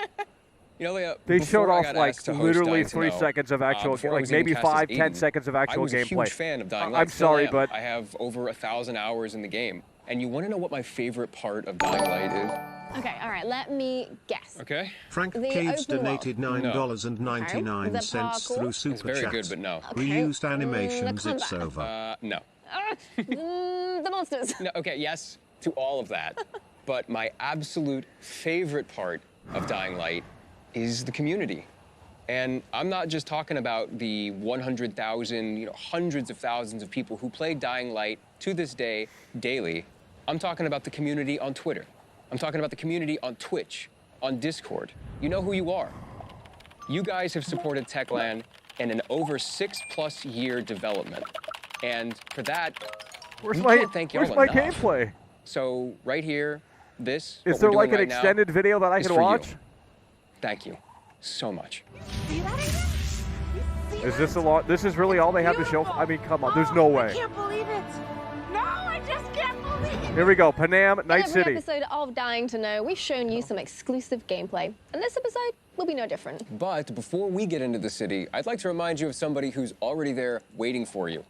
You know, Leah, They before showed I off got like asked to host literally Dying to 3 Know, seconds of actual, before I like was even maybe cast as 5, 10 Aiden, seconds of actual I was a gameplay. huge fan of Dying Light. I'm still sorry, am. but I have over 1,000 hours in the game. And you want to know what my favorite part of Dying Light is? Okay, all right, let me guess. Okay. Frank The Cades open donated Okay. $9.99 The through parkour? Super It's very Chat. good, but no. Okay. Reused animations, the it's combat. over. No. The monsters. No. Okay, yes to all of that. But my absolute favorite part of Dying Light is the community. And I'm not just talking about the 100,000, hundreds of thousands of people who play Dying Light to this day daily. I'm talking about the community on Twitter. I'm talking about the community on Twitch, on Discord. You know who you are. You guys have supported Techland in an over 6+ year development. And for that, where's we my can't thank y'all where's my enough. gameplay? So right here, this Is what there we're like doing an right now extended video that I is can for you. watch? Thank you so much. Is this a lot? This is really all they have to show? I mean, come on, there's no way. I can't believe it. No, I just can't believe it. Here we go, Panam, Night In every City. episode of Dying to Know, we've shown you some exclusive gameplay. And this episode will be no different. But before we get into the city, I'd like to remind you of somebody who's already there waiting for you.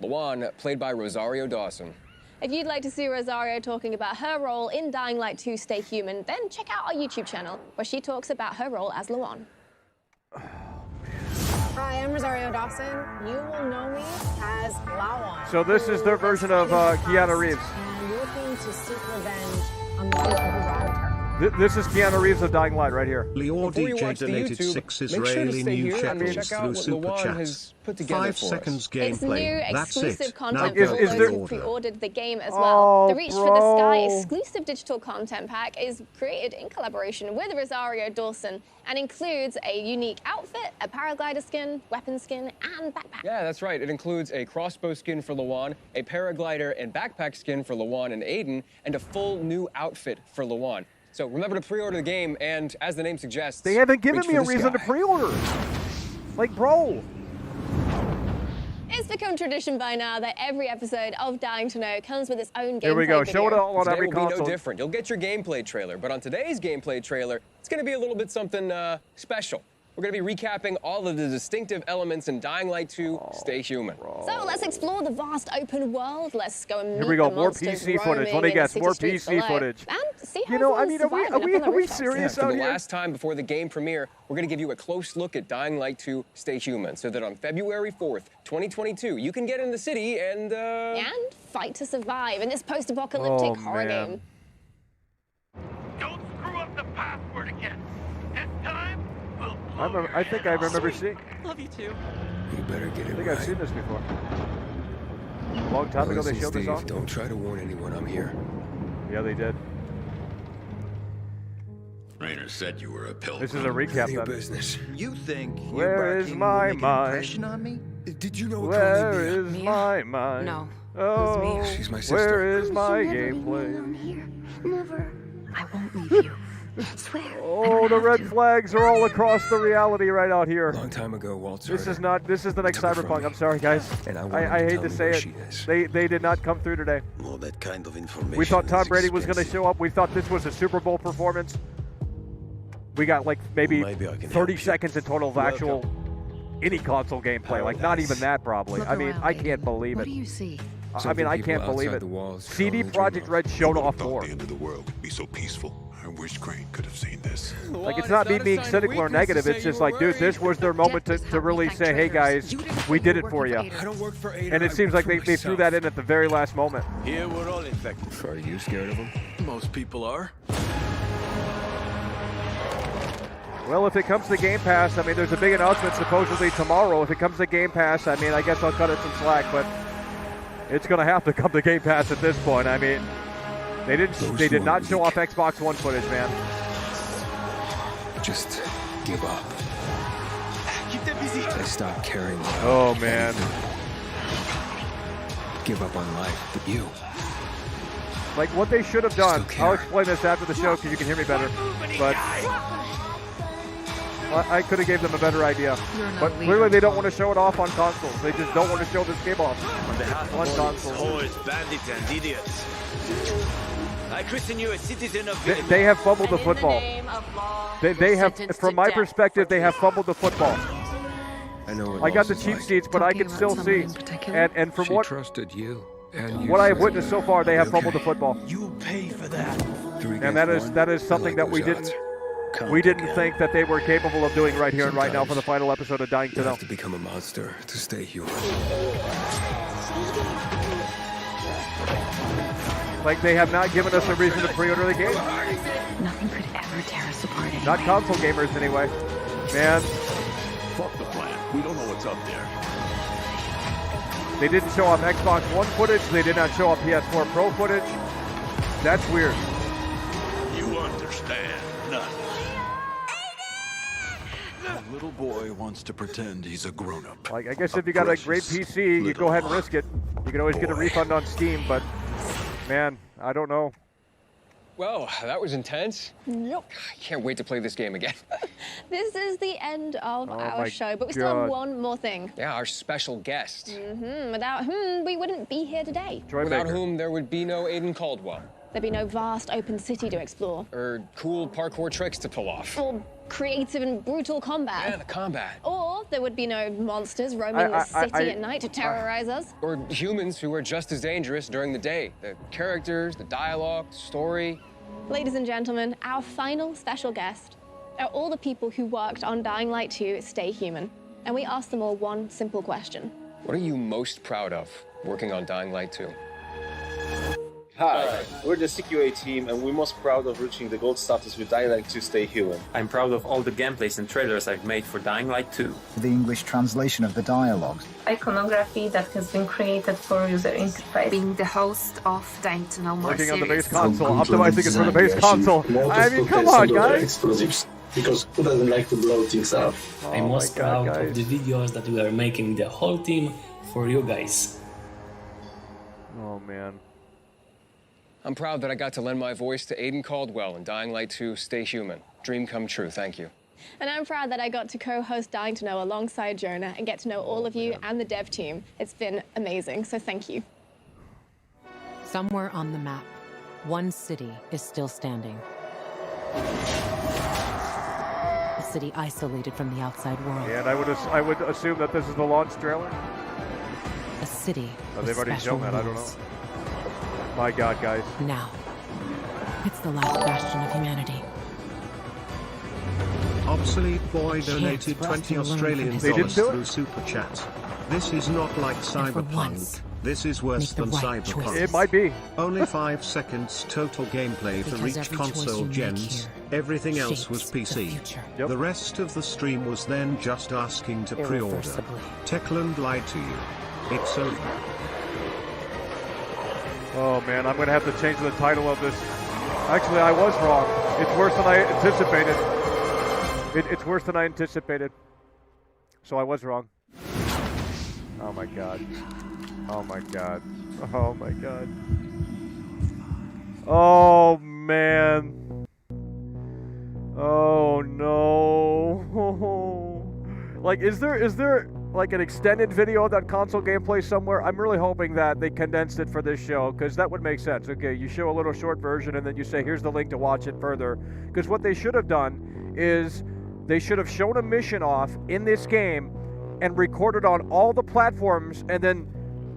Lawan, played by Rosario Dawson. If you'd like to see Rosario talking about her role in Dying Light 2 Stay Human, then check out our YouTube channel, where she talks about her role as Lawan. Hi, I'm Rosario Dawson. You will know me as Lawan. So this is their version of Keanu Reeves. And looking to seek revenge on the people who wronged her. This is Keanu Reeves of Dying Light right here. Lior Before you DJ watch the donated YouTube, 6 make sure to Israeli stay new here and shekels check out through what Super Lawan Chat. has put together 5 for us. seconds It's new gameplay. That's exclusive it. content Now for go all is those there- who pre-order. pre-ordered the game as Oh, well. The Reach for the Sky bro. exclusive digital content pack is created in collaboration with Rosario Dawson and includes a unique outfit, a paraglider skin, weapon skin, and backpack. Yeah, that's right. It includes a crossbow skin for Lawan, a paraglider and backpack skin for Lawan and Aiden, and a full new outfit for Lawan. So remember to pre-order the game, and as the name suggests, They haven't given reach me for a the reason to sky. pre-order. Like, bro. It's become tradition by now that every episode of Dying to Know comes with its own gameplay Here we go. Show it video. all on Today every will be console. no different. You'll get your gameplay trailer, but on today's gameplay trailer, it's going to be a little bit something special. We're going to be recapping all of the distinctive elements in Dying Light 2 Stay Human. So let's explore the vast open world. Let's go and meet Here we go. the More monsters PC footage. Let roaming me in guess. the More city streets PC below. footage. And see how You know, I everyone's mean, surviving up on the are we rooftops. serious For out the here? last time before the game premiere, we're going to give you a close look at Dying Light 2 Stay Human, so that on February 4th, 2022, you can get in the city and And fight to survive in this post-apocalyptic Oh, horror man. game. Don't screw up the password again. This time, we'll I think I remember seeing. love you too. You better get I it think right. I've seen this before. A long time ago they Listen, showed this Steve, off. don't try to warn anyone I'm here. Yeah, they did. Rainer said you were a pilgrim. This is a recap Your then. business. You think Where is my mind? on me? Did you know what Where called is me? my mind? No. Oh, She's my sister. where is my Never leave me gameplay? alone here. Never. I won't leave you. Swear. Oh, the red flags are all across the reality right out here. Long time ago, Waltz. This is not. This is the next Took her from Cyberpunk. me. I'm sorry, guys. And I want him I to hate tell to me say where it. she is. They did not come through today. Well, that kind of information. We thought Tom is Brady was going to expensive. show up. We thought this was a Super Bowl performance. We got like maybe Maybe I can 30 help you. seconds in total of actual any console gameplay. Like not even that probably. Look I mean, around, I Aiden. can't believe What it. do you see? I mean, I can't believe it. CD Projekt Red showed off more. The end of the world could be so peaceful. I wish Crane could have seen this. Like, it's not me being cynical or negative. It's just like, dude, this was their moment to really say, hey, guys, we did it for you. I don't work for Ada. And it seems like they threw that in at the very last moment. Here we're all infected. So are you scared of him? Most people are. Well, if it comes to Game Pass, I mean, there's a big announcement supposedly tomorrow. If it comes to Game Pass, I mean, I guess I'll cut it some slack, but it's going to have to come to Game Pass at this point. I mean, they did not show off Xbox One footage, man. Just give up. Keep them busy. I stopped caring. Oh, man. Give up on life, but you. Like, what they should have done, I'll explain this after the show because you can hear me better, but I could have gave them a better idea. But clearly they don't want to show it off on consoles. They just don't want to show this game off on consoles. Whores, bandits, and idiots. I christen you a citizen of good. They have fumbled the football. They have, from my perspective, they have fumbled the football. I got the cheat sheets, but I can still see. And from what trusted you. And what I've witnessed so far, they have fumbled the football. You pay for that. And that is something that we didn't think that they were capable of doing right here and right now for the final episode of Dying to Know. You have to become a monster to stay human. Like, they have not given us a reason to pre-order the game. Nothing could ever tear us apart anyway. Not console gamers, anyway. Man. Fuck the plan. We don't know what's up there. They didn't show off Xbox One footage. They did not show off PS4 Pro footage. That's weird. You understand nothing. A little boy wants to pretend he's a grown-up. Like, I guess if you got a great PC, you go ahead and risk it. You can always get a refund on Steam, but man, I don't know. Well, that was intense. Yep. I can't wait to play this game again. This is the end of our show, but we still have one more thing. Yeah, our special guest. Without whom we wouldn't be here today. Without whom there would be no Aiden Caldwell. There'd be no vast open city to explore. Or cool parkour tricks to pull off. Or creative and brutal combat. Yeah, the combat. Or there would be no monsters roaming the city at night to terrorize us. Or humans who are just as dangerous during the day. The characters, the dialogue, the story. Ladies and gentlemen, our final special guest are all the people who worked on Dying Light 2 Stay Human. And we asked them all one simple question. What are you most proud of working on Dying Light 2? Hi, we're the CQA team and we're most proud of reaching the gold status with Dying Light 2 Stay Human. I'm proud of all the gameplays and trailers I've made for Dying Light 2. The English translation of the dialogues. Iconography that has been created for user interface. Being the host of Dying to Know More Working series. on the base console, optimizing it for the base console. I mean, come on, guys. Explosives, because who doesn't like to blow things up? I'm most proud of the videos that we are making, the whole team, for you guys. Oh, man. I'm proud that I got to lend my voice to Aiden Caldwell in Dying Light 2 Stay Human. Dream come true, thank you. And I'm proud that I got to co-host Dying to Know alongside Jonah and get to know all of you and the dev team. It's been amazing, so thank you. Somewhere on the map, one city is still standing. A city isolated from the outside world. Yeah, and I would assume that this is the launch trailer. A city They've already shown that, I don't know. My God, guys. Now, it's the last bastion of humanity. Obsolete Boy donated 20 Australian dollars through Super Chat. This is not like Cyberpunk. This is worse than Cyberpunk. It might be. Only 5 seconds total gameplay for each console gens. Everything else was PC. The rest of the stream was then just asking to pre-order. Techland lied to you. It's over. Oh man, I'm gonna have to change the title of this. Actually, I was wrong. It's worse than I anticipated. It's worse than I anticipated. So I was wrong. Oh my God. Oh my God. Oh my God. Oh man. Oh no. Like, is there like an extended video of that console gameplay somewhere? I'm really hoping that they condensed it for this show, because that would make sense. Okay, you show a little short version and then you say, here's the link to watch it further. Because what they should have done is they should have shown a mission off in this game and recorded on all the platforms and then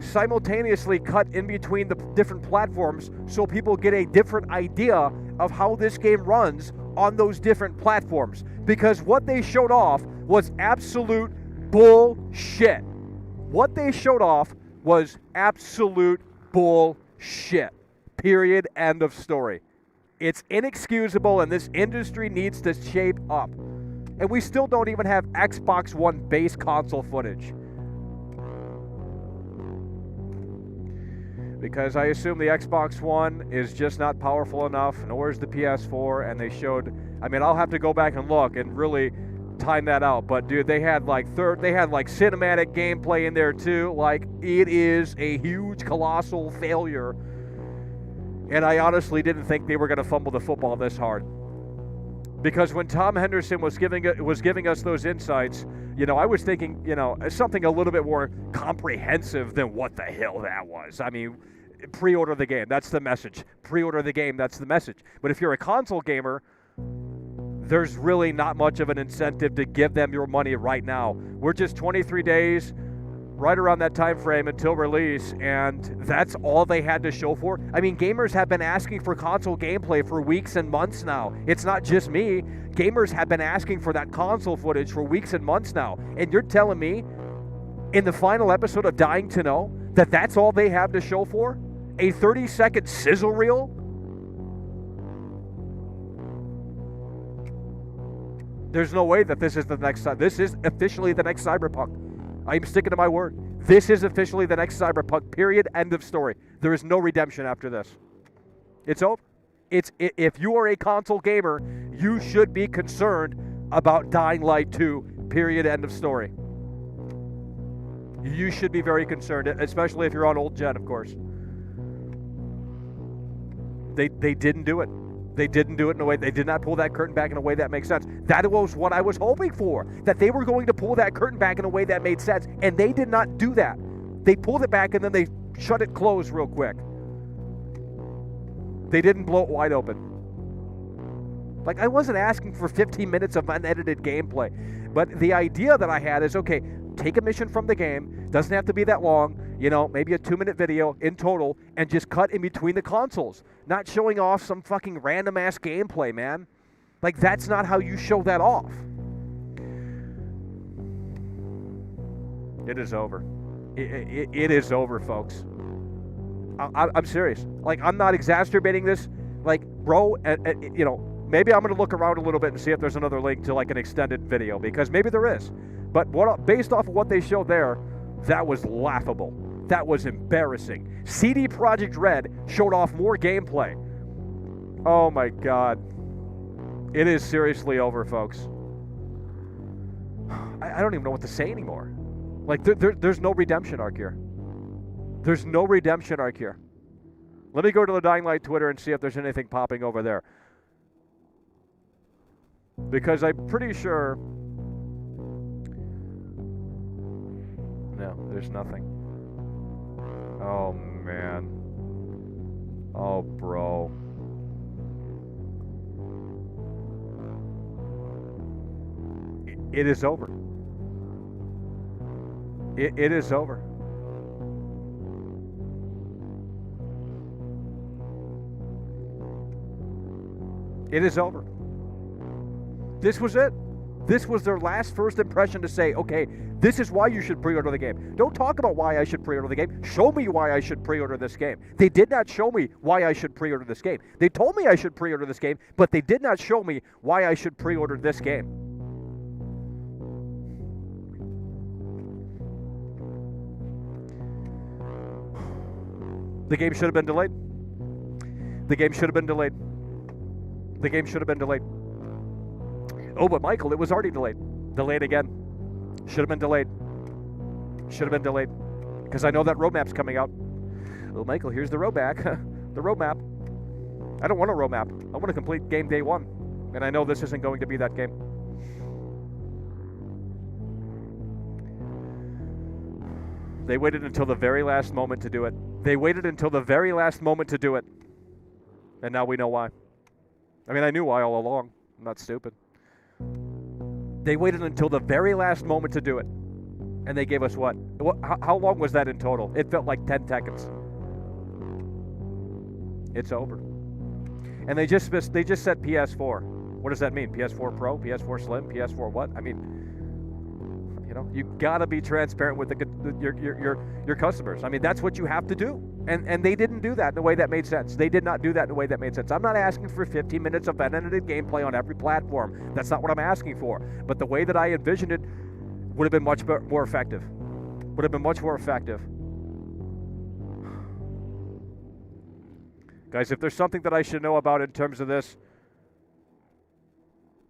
simultaneously cut in between the different platforms so people get a different idea of how this game runs on those different platforms, because what they showed off was absolute bullshit. What they showed off was absolute bullshit. Period. End of story. It's inexcusable, and this industry needs to shape up. And we still don't even have Xbox One base console footage. Because I assume the Xbox One is just not powerful enough, nor is the PS4, and they showed, I mean, I'll have to go back and look and really time that out, but dude, they had like cinematic gameplay in there too. Like, it is a huge, colossal failure, and I honestly didn't think they were going to fumble the football this hard. Because when Tom Henderson was giving us those insights, you know, I was thinking, you know, something a little bit more comprehensive than what the hell that was. I mean, pre-order the game, that's the message. Pre-order the game, that's the message. But if you're a console gamer, there's really not much of an incentive to give them your money right now. We're just 23 days, right around that time frame until release, and that's all they had to show for. I mean, gamers have been asking for console gameplay for weeks and months now. It's not just me. Gamers have been asking for that console footage for weeks and months now. And you're telling me in the final episode of Dying to Know that that's all they have to show for? A 30-second sizzle reel? There's no way that this is the next. This is officially the next Cyberpunk. I'm sticking to my word. This is officially the next Cyberpunk. Period. End of story. There is no redemption after this. It's over. If you are a console gamer, you should be concerned about Dying Light 2. Period. End of story. You should be very concerned, especially if you're on old gen, of course. They didn't do it. They didn't do it in a way. They did not pull that curtain back in a way that makes sense. That was what I was hoping for, that they were going to pull that curtain back in a way that made sense, and they did not do that. They pulled it back, and then they shut it closed real quick. They didn't blow it wide open. Like, I wasn't asking for 15 minutes of unedited gameplay, but the idea that I had is, okay, take a mission from the game, doesn't have to be that long, you know, maybe a 2-minute video in total, and just cut in between the consoles. Not showing off some fucking random-ass gameplay, man. Like, that's not how you show that off. It is over. It is over, folks. I'm serious. Like, I'm not exacerbating this. Like, bro, you know, maybe I'm going to look around a little bit and see if there's another link to, like, an extended video, because maybe there is. But based off of what they showed there, that was laughable. That was embarrassing. CD Projekt Red showed off more gameplay. Oh my God. It is seriously over, folks. I don't even know what to say anymore. Like, there's no redemption arc here. There's no redemption arc here. Let me go to the Dying Light Twitter and see if there's anything popping over there. Because I'm pretty sure... No, there's nothing. Oh, man. Oh, bro. It is over. It is over. It is over. This was it. This was their last first impression to say, okay, this is why you should pre-order the game. Don't talk about why I should pre-order the game. Show me why I should pre-order this game. They did not show me why I should pre-order this game. They told me I should pre-order this game, but they did not show me why I should pre-order this game. The game should have been delayed. The game should have been delayed. The game should have been delayed. Oh, but Michael, it was already delayed. Delayed again. Should have been delayed. Should have been delayed. Because I know that roadmap's coming out. Oh, Michael, here's the roadmap. The roadmap. I don't want a roadmap. I want to complete game day one. And I know this isn't going to be that game. They waited until the very last moment to do it. They waited until the very last moment to do it. And now we know why. I mean, I knew why all along. I'm not stupid. They waited until the very last moment to do it. And they gave us what? How long was that in total? It felt like 10 seconds. It's over. And they just said PS4. What does that mean? PS4 Pro, PS4 Slim, PS4 what? I mean, you know, you gotta be transparent with your customers. I mean, that's what you have to do. And they didn't do that in a way that made sense. They did not do that in a way that made sense. I'm not asking for 15 minutes of edited gameplay on every platform. That's not what I'm asking for. But the way that I envisioned it would have been much more effective. Would have been much more effective. Guys, if there's something that I should know about in terms of this,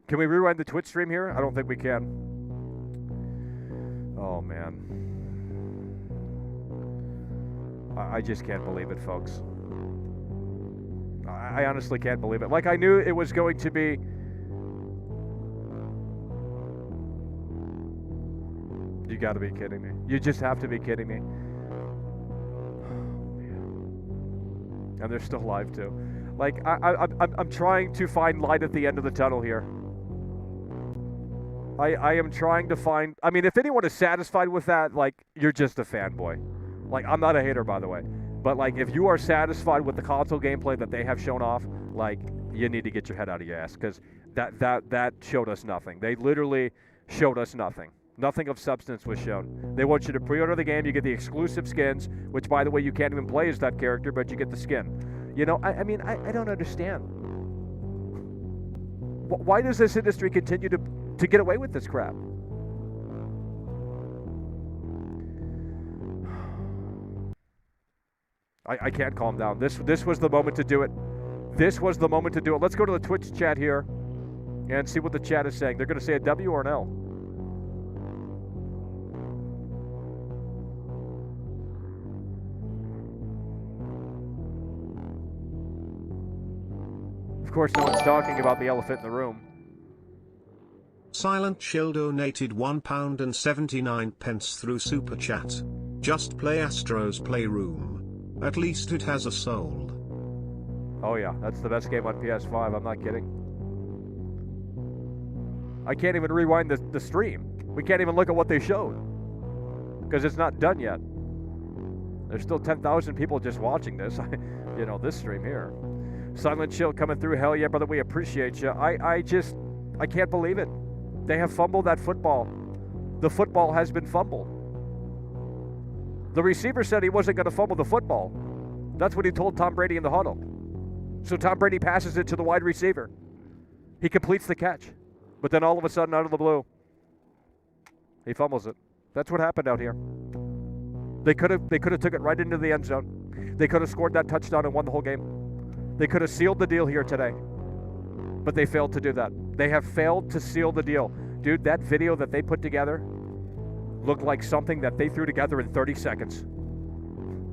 can we rewind the Twitch stream here? I don't think we can. Oh, man. I just can't believe it, folks. I honestly can't believe it. Like, I knew it was going to be... You gotta be kidding me. You just have to be kidding me. And they're still live too. Like, I'm trying to find light at the end of the tunnel here. I am trying to find... I mean, if anyone is satisfied with that, like, you're just a fanboy. Like, I'm not a hater, by the way. But, like, if you are satisfied with the console gameplay that they have shown off, like, you need to get your head out of your ass. Because that showed us nothing. They literally showed us nothing. Nothing of substance was shown. They want you to pre-order the game. You get the exclusive skins, which, by the way, you can't even play as that character, but you get the skin. You know, I mean, I don't understand. Why does this industry continue to get away with this crap? I can't calm down. This was the moment to do it. This was the moment to do it. Let's go to the Twitch chat here and see what the chat is saying. They're going to say a W or an L. Of course, no one's talking about the elephant in the room. Silent Chill donated £1.79 through Super Chat. Just play Astro's Playroom. At least it has a soul. Oh yeah, that's the best game on PS5, I'm not kidding. I can't even rewind the stream. We can't even look at what they showed. Because it's not done yet. There's still 10,000 people just watching this. You know, this stream here. Silent Chill coming through. Hell yeah, brother, we appreciate you. I can't believe it. They have fumbled that football. The football has been fumbled. The receiver said he wasn't going to fumble the football. That's what he told Tom Brady in the huddle. So Tom Brady passes it to the wide receiver. He completes the catch. But then all of a sudden, out of the blue, he fumbles it. That's what happened out here. They could have took it right into the end zone. They could have scored that touchdown and won the whole game. They could have sealed the deal here today. But they failed to do that. They have failed to seal the deal. Dude, that video that they put together looked like something that they threw together in 30 seconds.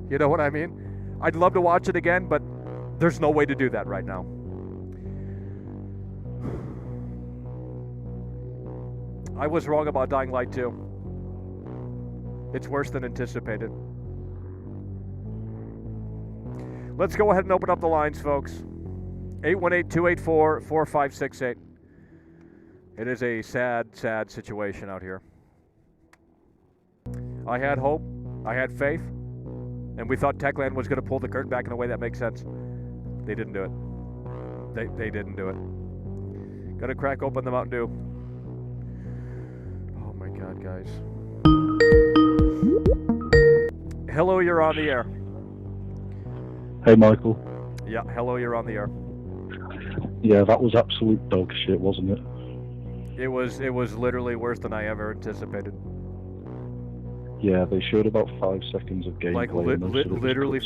You know what I mean? I'd love to watch it again, but there's no way to do that right now. I was wrong about Dying Light 2. It's worse than anticipated. Let's go ahead and open up the lines, folks. 818-284-4568. It is a sad, sad situation out here. I had hope, I had faith, and we thought Techland was going to pull the curtain back in a way that makes sense. They didn't do it. They didn't do it. Got to crack open the Mountain Dew. Oh my God, guys. Hello, you're on the air. Hey, Michael. Yeah, hello, you're on the air. Yeah, that was absolute dog shit, wasn't it? It was literally worse than I ever anticipated. Yeah, they showed about 5 seconds of gameplay. Like literally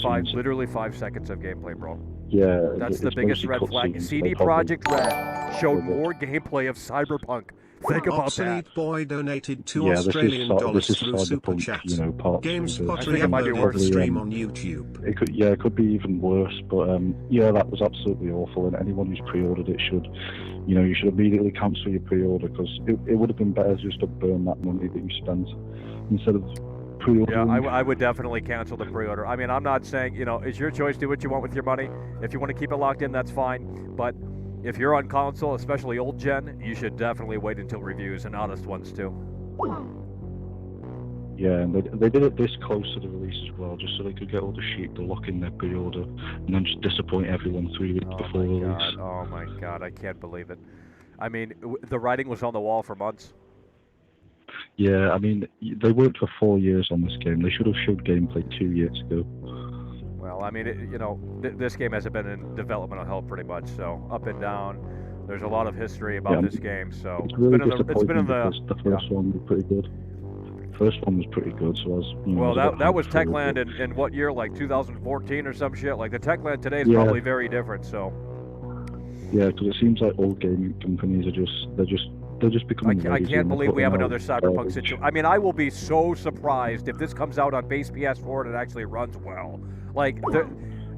5 seconds of gameplay, bro. Yeah, that's the biggest red flag. CD Projekt Red showed more gameplay of Cyberpunk. Think about Obsolete that. Boy donated $2 Australian through Super Chat. You know, GameSpot re-uploaded the stream on YouTube. It could be even worse, but yeah, that was absolutely awful. And anyone who's pre-ordered it should, you should immediately cancel your pre-order, because it would have been better just to burn that money that you spent instead of pre-ordering. Yeah, I would definitely cancel the pre-order. I mean, I'm not saying, it's your choice. Do what you want with your money. If you want to keep it locked in, that's fine. But if you're on console, especially old gen, you should definitely wait until reviews, and honest ones too. Yeah, and they did it this close to the release as well, just so they could get all the sheep to lock in their pre-order, and then just disappoint everyone 3 weeks before release. Oh my God, I can't believe it. I mean, the writing was on the wall for months. Yeah, I mean, they worked for 4 years on this game. They should have showed gameplay 2 years ago. Well, I mean, this game hasn't been in developmental hell pretty much, so up and down. There's a lot of history about this game, so it's really disappointing because the first one was pretty good. First one was pretty good, so I was. Well, that was Techland in what year? Like 2014 or some shit. Like the Techland today is probably very different. So. Yeah, because it seems like all gaming companies are just becoming. I can't believe we have another Cyberpunk situation. I mean, I will be so surprised if this comes out on base PS4 and it actually runs well. Like,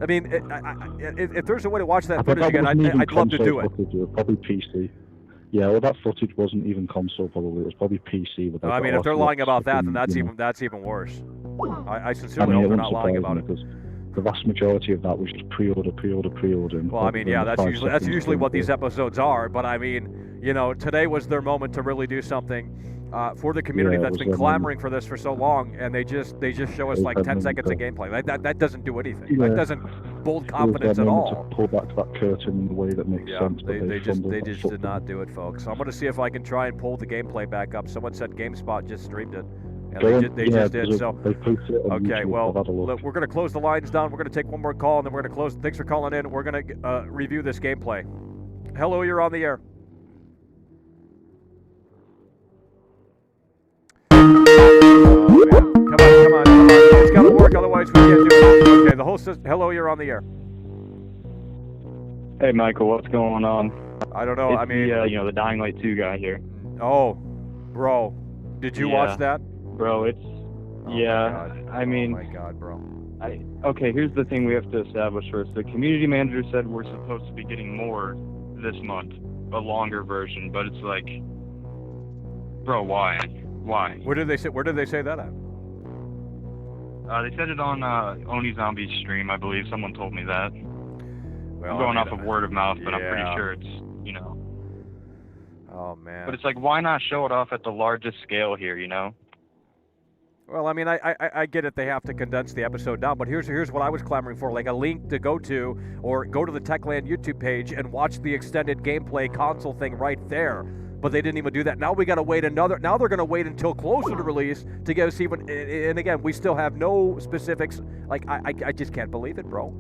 I mean, if there's a way to watch that footage again, I'd love to do it. Probably PC. Yeah, well, that footage wasn't even console. Probably it was probably PC. I mean, if they're lying about that, then that's even worse. I sincerely hope they're not lying about it. The vast majority of that was just pre-order. Well, I mean, yeah, that's usually what these episodes are. But I mean, today was their moment to really do something for the community that's been clamoring for this for so long, and they just show us like 10 seconds of gameplay. Like that doesn't do anything. That doesn't build confidence at all. To pull back that curtain in the way that makes sense. They just did not do it, folks. So I'm going to see if I can try and pull the gameplay back up. Someone said GameSpot just streamed it. And they just did. So okay, well, look, we're going to close the lines down. We're going to take one more call, and then we're going to close. Thanks for calling in. We're going to review this gameplay. Hello, you're on the air. Oh, man. Come on. It's got to work, otherwise we can't do it. Okay, the whole system. Hello, you're on the air. Hey, Michael, what's going on? I don't know. It's the Dying Light 2 guy here. Oh, bro, did you watch that? Bro, it's I mean, oh my God, bro. Okay, here's the thing we have to establish first. The community manager said we're supposed to be getting more this month, a longer version, but it's like, bro, why? Where did they say that at? They said it on Oni Zombie's stream, I believe. Someone told me that. Well, I'm going off of word of mouth, but I'm pretty sure it's, Oh, man. But it's like, why not show it off at the largest scale here, Well, I mean, I get it. They have to condense the episode down, but here's what I was clamoring for, like a link to go to, or go to the Techland YouTube page and watch the extended gameplay console thing right there. But they didn't even do that. Now we got to wait now they're going to wait until closer to release to get us even. And again, we still have no specifics. Like, I just can't believe it, bro.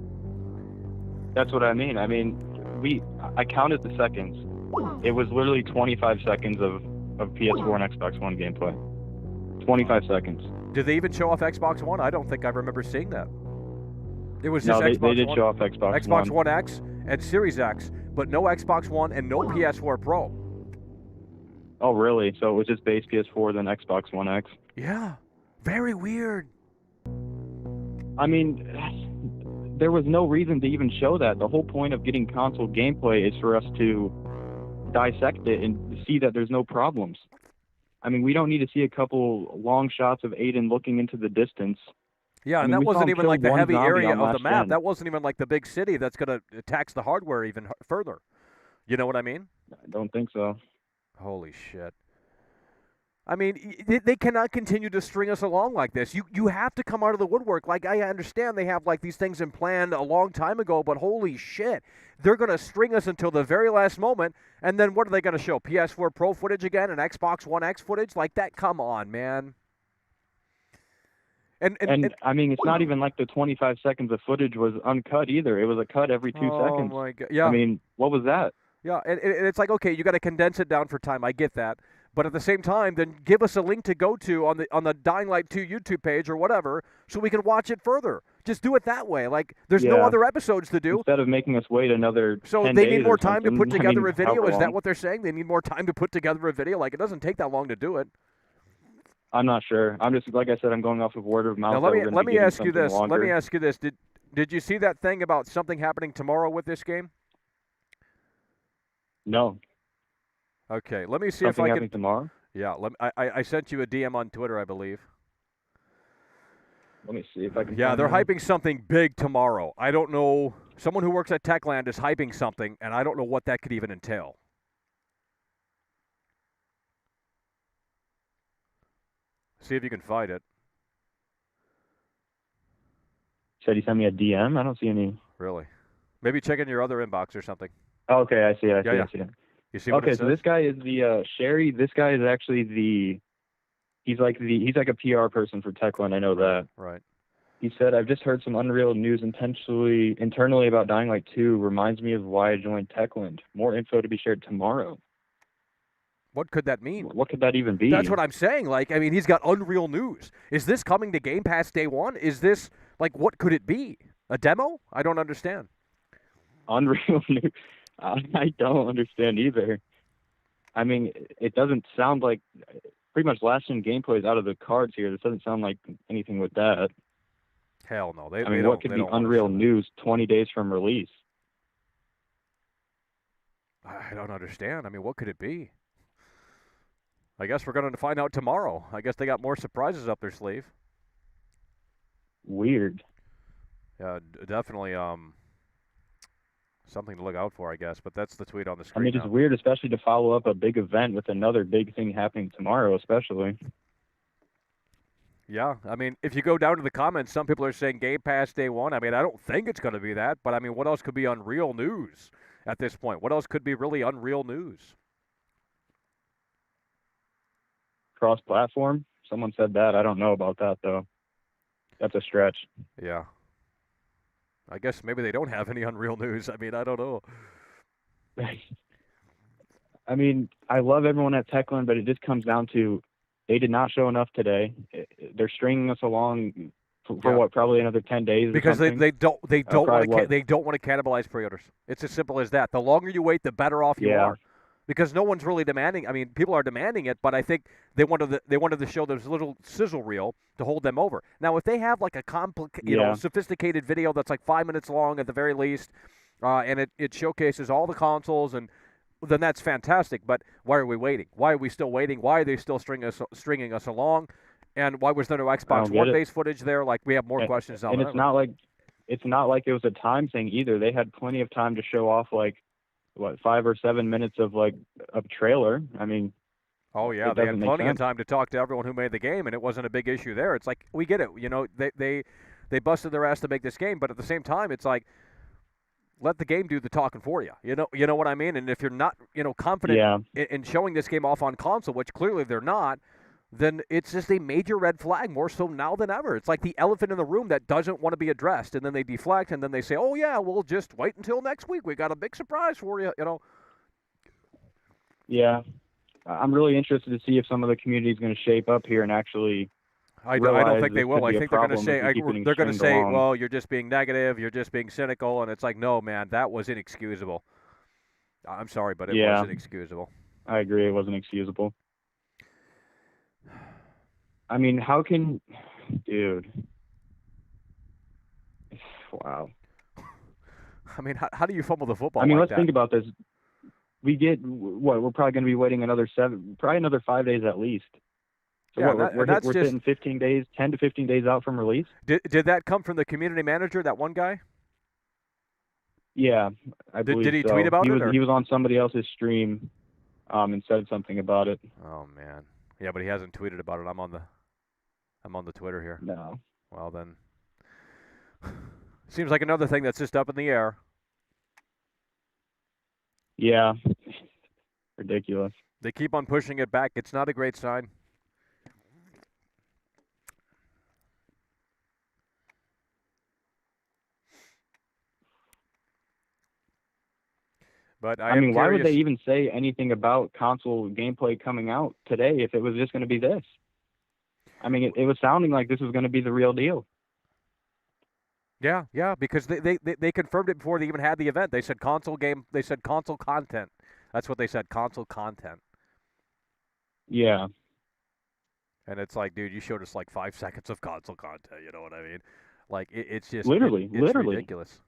That's what I mean. I mean, I counted the seconds. It was literally 25 seconds of PS4 and Xbox One gameplay. 25 seconds. Did they even show off Xbox One? I don't think I remember seeing that. It was just Xbox One. They did show off Xbox One X and Series X, but no Xbox One and no PS4 Pro. Oh, really? So it was just base PS4, then Xbox One X? Yeah. Very weird. I mean, there was no reason to even show that. The whole point of getting console gameplay is for us to dissect it and see that there's no problems. I mean, we don't need to see a couple long shots of Aiden looking into the distance. Yeah, and that wasn't even like the heavy area of the map. That wasn't even like the big city that's going to tax the hardware even further. You know what I mean? I don't think so. Holy shit. I mean, they cannot continue to string us along like this. You have to come out of the woodwork. Like, I understand they have, like, these things in plan a long time ago, but holy shit. They're going to string us until the very last moment, and then what are they going to show? PS4 Pro footage again and Xbox One X footage? Like, that, come on, man. And I mean, it's not even like the 25 seconds of footage was uncut either. It was a cut every 2 seconds. Oh, my God. Yeah. I mean, what was that? Yeah, and it's like, okay, you got to condense it down for time. I get that. But at the same time, then give us a link to go to on the Dying Light 2 YouTube page or whatever so we can watch it further. Just do it that way. Like, there's no other episodes to do. Instead of making us wait another 10 So days they need more time to something. put together a video? Is that long? what they're saying? They need more time to put together a video? Like, it doesn't take that long to do it. I'm not sure. I'm just, like I said, I'm going off of word of mouth. Now, let me ask you this. Let me ask you this. Did you see that thing about something happening tomorrow with this game? No. Okay, let me see Something if I can. happening tomorrow? Yeah, I sent you a DM on Twitter, I believe. Let me see if I can. Yeah, they're hyping something big tomorrow. I don't know. Someone who works at Techland is hyping something, and I don't know what that could even entail. See if you can find it. Said he sent me a DM. I don't see any. Really? Maybe check in your other inbox or something. Oh, okay, I see it. I see it. You see what it Okay, so says? this guy is the Sherry. This guy is actually he's like a PR person for Techland. I know that. Right. He said, "I've just heard some unreal news internally about Dying Light 2. Reminds me of why I joined Techland. More info to be shared tomorrow." What could that mean? What could that even be? That's what I'm saying. Like, I mean, he's got unreal news. Is this coming to Game Pass day one? Is this, like, what could it be? A demo? I don't understand. Unreal news. I don't understand either. I mean, it doesn't sound like pretty much last gen gameplay is out of the cards here. This doesn't sound like anything with that. Hell no. I mean, what could be unreal news 20 days from release? I don't understand. I mean, what could it be? I guess we're going to find out tomorrow. I guess they got more surprises up their sleeve. Weird. Yeah, definitely something to look out for, I guess. But that's the tweet on the I screen mean, it's weird, especially to follow up a big event with another big thing happening tomorrow, especially. Yeah, I mean, if you go down to the comments, some people are saying Game Pass day one. I mean, I don't think it's going to be that, but I mean, what else could be unreal news at this point? What else could be really unreal news? Cross-platform? Someone said that. I don't know about that, though. That's a stretch. Yeah. I guess maybe they don't have any unreal news. I mean, I don't know. I mean, I love everyone at Techland, but it just comes down to they did not show enough today. They're stringing us along for what, probably another 10 days. Because or they don't want to what? they don't want to cannibalize pre-orders. It's as simple as that. The longer you wait, the better off you are. Because no one's really demanding. I mean, people are demanding it, but I think they wanted to show this little sizzle reel to hold them over. Now, if they have like a sophisticated video that's like 5 minutes long at the very least, and it showcases all the consoles, and then that's fantastic. But why are we waiting? Why are we still waiting? Why are they still stringing us along? And why was there no Xbox One base footage there? Like, we have more questions now. And it's not like it was a time thing either. They had plenty of time to show off 5 or 7 minutes of a trailer. I mean, oh yeah, they had plenty of time to talk to everyone who made the game, and it wasn't a big issue there. It's like, we get it, they busted their ass to make this game, but at the same time, it's like, let the game do the talking for you. You know what I mean? And if you're not confident in showing this game off on console, which clearly they're not, then it's just a major red flag, more so now than ever. It's like the elephant in the room that doesn't want to be addressed, and then they deflect, and then they say, oh, yeah, we'll just wait until next week. We got a big surprise for you, Yeah. I'm really interested to see if some of the community is going to shape up here and actually I don't think they will. I think they're going to say, well, you're just being negative, you're just being cynical, and it's like, no, man, that was inexcusable. I'm sorry, but it was inexcusable. I agree, it wasn't excusable. I mean, how can, dude? Wow. I mean, how do you fumble the football? I mean, like let's that? think about this. We get what? We're probably going to be waiting another 5 days at least. So yeah, we're sitting 15 days, 10 to 15 days out from release. Did that come from the community manager, that one guy? Yeah, I believe Did he so. tweet about it? He was on somebody else's stream, and said something about it. Oh man, yeah, but he hasn't tweeted about it. I'm on the Twitter here. No. Well then, seems like another thing that's just up in the air. Yeah, ridiculous. They keep on pushing it back. It's not a great sign. But I mean, why would they even say anything about console gameplay coming out today if it was just going to be this? I mean, it was sounding like this was going to be the real deal. Yeah, because they confirmed it before they even had the event. They said console content. That's what they said, console content. Yeah. And it's like, dude, you showed us like 5 seconds of console content. You know what I mean? Like, it's just literally ridiculous.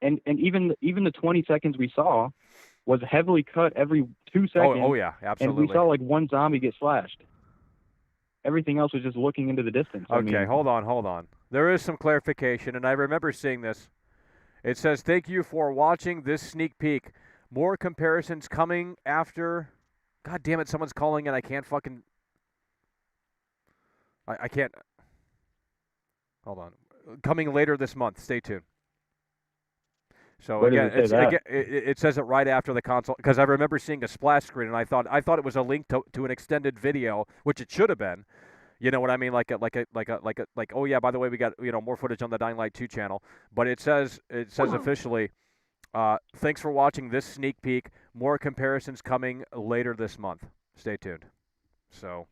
And even the 20 seconds we saw was heavily cut every 2 seconds. Oh yeah, absolutely. And we saw like one zombie get slashed. Everything else was just looking into the distance. Okay, hold on. There is some clarification, and I remember seeing this. It says, thank you for watching this sneak peek. More comparisons coming after. God damn it, someone's calling and I can't fucking. I can't. Hold on. coming later this month. Stay tuned. So Where again, does it say that? it says it right after the console, because I remember seeing a splash screen and I thought it was a link to an extended video, which it should have been. You know what I mean? Like oh yeah, by the way, we got more footage on the Dying Light 2 channel, but it says officially, thanks for watching this sneak peek. More comparisons coming later this month. Stay tuned. So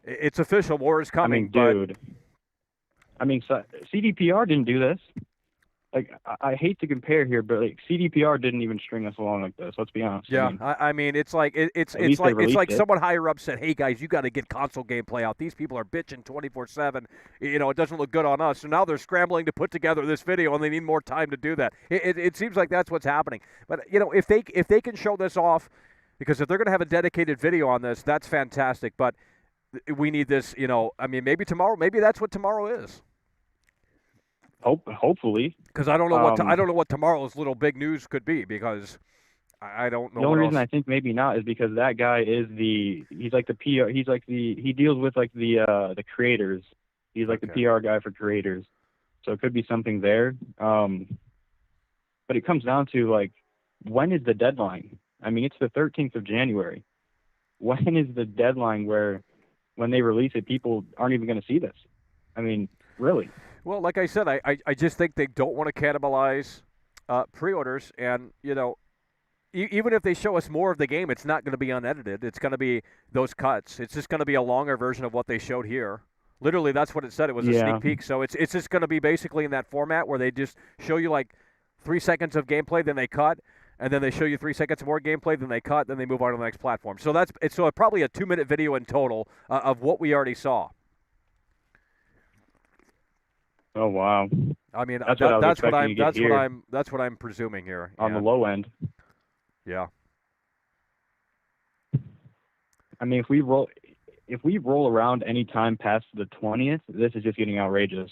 it's official. More is coming. Dude. CDPR didn't do this. Like, I hate to compare here, but like CDPR didn't even string us along like this. Let's be honest. Yeah, I mean, it's like it's like someone higher up said, "Hey guys, you got to get console gameplay out. These people are bitching 24/7. It doesn't look good on us." So now they're scrambling to put together this video, and they need more time to do that. It seems like that's what's happening. But if they can show this off, because if they're going to have a dedicated video on this, that's fantastic. But we need this. I mean, maybe tomorrow. Maybe that's what tomorrow is. Hopefully, because I don't know what tomorrow's little big news could be, because I don't know. The only reason I think maybe not is because that guy is he's like the PR. He deals with like the creators. He's like the PR guy for creators. So it could be something there. But it comes down to like, when is the deadline? I mean, it's the 13th of January. When is the deadline where, when they release it, people aren't even going to see this? I mean, really? Well, like I said, I just think they don't want to cannibalize pre-orders, and even if they show us more of the game, it's not going to be unedited. It's going to be those cuts. It's just going to be a longer version of what they showed here. Literally, that's what it said. It was a sneak peek. So it's just going to be basically in that format where they just show you like 3 seconds of gameplay, then they cut, and then they show you 3 seconds more gameplay, then they cut, then they move on to the next platform. So it's probably a 2-minute video in total of what we already saw. Oh wow! I mean, that's what I'm presuming here on the low end. Yeah. I mean, if we roll around any time past the 20th, this is just getting outrageous.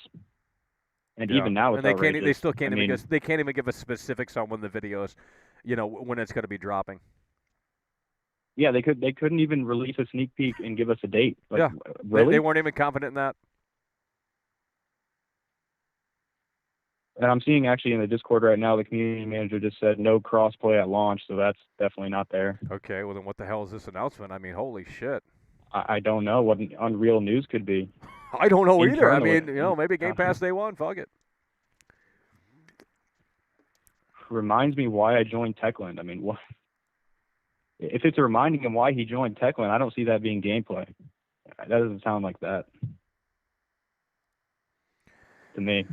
And even now, it's outrageous. They still can't they can't even give us specifics on when the videos, when it's going to be dropping. Yeah, they couldn't even release a sneak peek and give us a date. Like, yeah, really? They weren't even confident in that. And I'm seeing actually in the Discord right now, the community manager just said no crossplay at launch, so that's definitely not there. Okay, well then what the hell is this announcement? I mean, holy shit. I don't know what Unreal News could be. I don't know either. I mean, maybe Game Pass Day 1, fuck it. Reminds me why I joined Techland. I mean, what? If it's reminding him why he joined Techland, I don't see that being gameplay. That doesn't sound like that to me.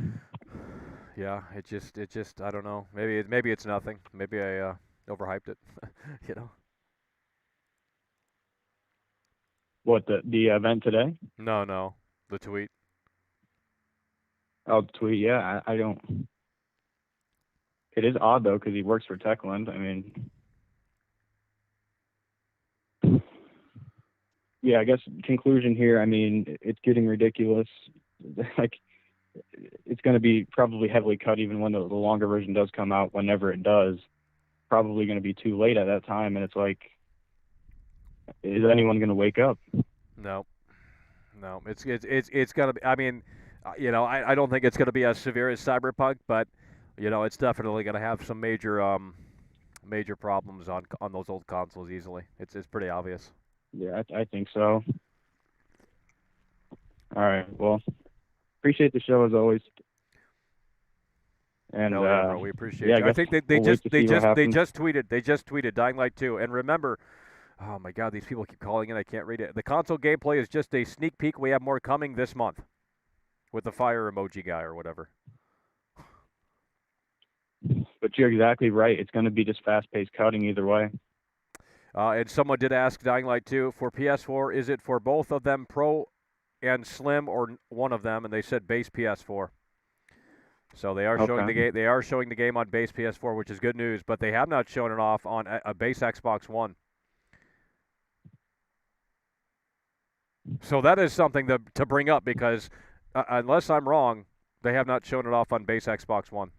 Yeah, it just I don't know. Maybe it's nothing. Maybe I overhyped it. What, the event today? No, the tweet. Oh, the tweet. Yeah, I don't. It is odd though, because he works for Techland. I mean, yeah. I guess conclusion here. I mean, it's getting ridiculous. Like, it's going to be probably heavily cut even when the longer version does come out, whenever it does. Probably going to be too late at that time, and it's like, is anyone going to wake up? No. It's going to be. I mean, I don't think it's going to be as severe as Cyberpunk, but it's definitely going to have some major problems on those old consoles easily. It's pretty obvious. Yeah, I think so. All right. Well, appreciate the show as always. And bro, we appreciate you. I think they just tweeted Dying Light 2. And remember, oh my God, these people keep calling in. I can't read it. The console gameplay is just a sneak peek. We have more coming this month with the fire emoji guy or whatever. But you're exactly right. It's going to be just fast-paced cutting either way. And someone did ask Dying Light 2 for PS4. Is it for both of them, Pro and Slim, or one of them? And they said base PS4. So they are showing the game. They are showing the game on base PS4, which is good news. But they have not shown it off on a base Xbox One. So that is something to bring up, because unless I'm wrong, they have not shown it off on base Xbox One.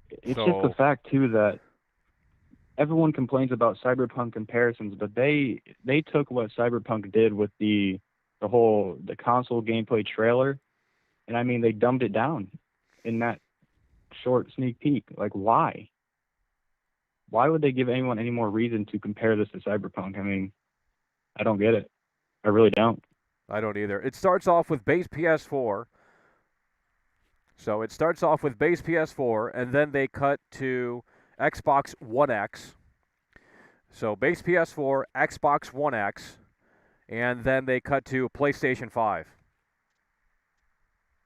It's just the fact too that everyone complains about Cyberpunk comparisons, but they took what Cyberpunk did with the console gameplay trailer And I mean, they dumbed it down in that short sneak peek. Like, why? Why would they give anyone any more reason to compare this to Cyberpunk? I mean, I don't get it. I really don't. I don't either. It starts off with base PS4. So it starts off with base PS4, and then they cut to Xbox One X. So base PS4, Xbox One X, and then they cut to PlayStation 5.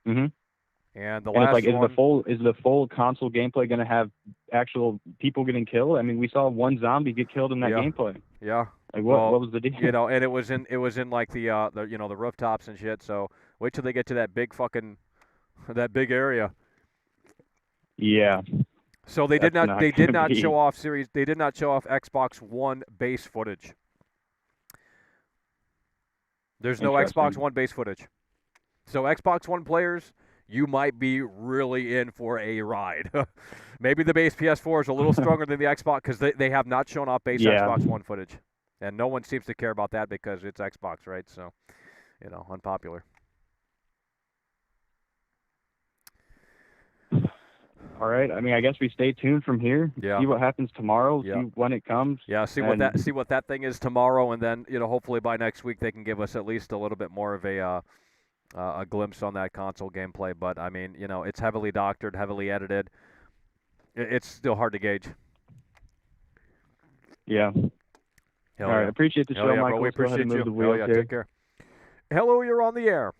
Mm-hmm. And the and last it's like, one, is the full console gameplay going to have actual people getting killed? I mean, we saw one zombie get killed in that gameplay. Yeah. Like, what was the deal? You know, and it was in like the the rooftops and shit. So wait till they get to that big area. Yeah. So they did not show off Xbox One base footage. There's no Xbox One base footage. So Xbox One players, you might be really in for a ride. Maybe the base PS4 is a little stronger than the Xbox because they have not shown off base Xbox One footage. And no one seems to care about that because it's Xbox, right? So, unpopular. All right. I mean, I guess we stay tuned from here. Yeah. See what happens tomorrow. Yeah. See when it comes. Yeah. See what that thing is tomorrow, and then hopefully by next week they can give us at least a little bit more of a glimpse on that console gameplay. But I mean, it's heavily doctored, heavily edited. It's still hard to gauge. Yeah. All right. Appreciate the show, Michael. Bro, we appreciate you. Hell yeah, take care. Hello, you're on the air.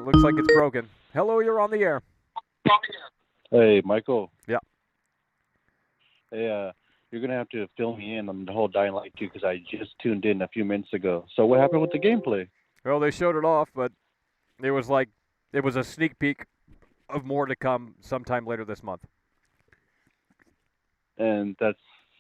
Looks like it's broken. Hello, you're on the air. Hey, Michael. Yeah. Hey, you're going to have to fill me in on the whole Dying Light 2 because I just tuned in a few minutes ago. So what happened with the gameplay? Well, they showed it off, but it was a sneak peek of more to come sometime later this month. And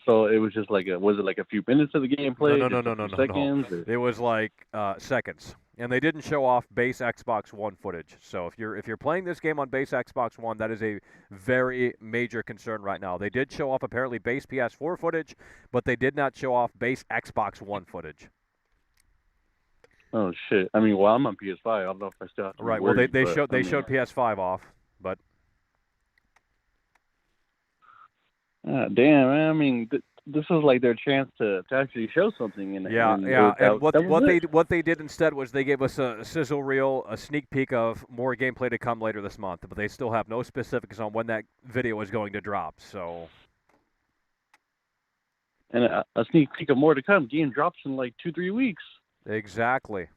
so it was just was it like a few minutes of the gameplay? No. Seconds? No. It was like seconds. And they didn't show off base Xbox One footage. So if you're playing this game on base Xbox One, that is a very major concern right now. They did show off apparently base PS4 footage, but they did not show off base Xbox One footage. Oh shit! I mean, well, I'm on PS5. I don't know if I still have to. Right. Well, they showed PS5 off, but. Damn, man. I mean, this is like their chance to actually show something. And what they did instead was they gave us a sizzle reel, a sneak peek of more gameplay to come later this month, but they still have no specifics on when that video is going to drop. So. And a sneak peek of more to come. Game drops in like 2-3 weeks. Exactly.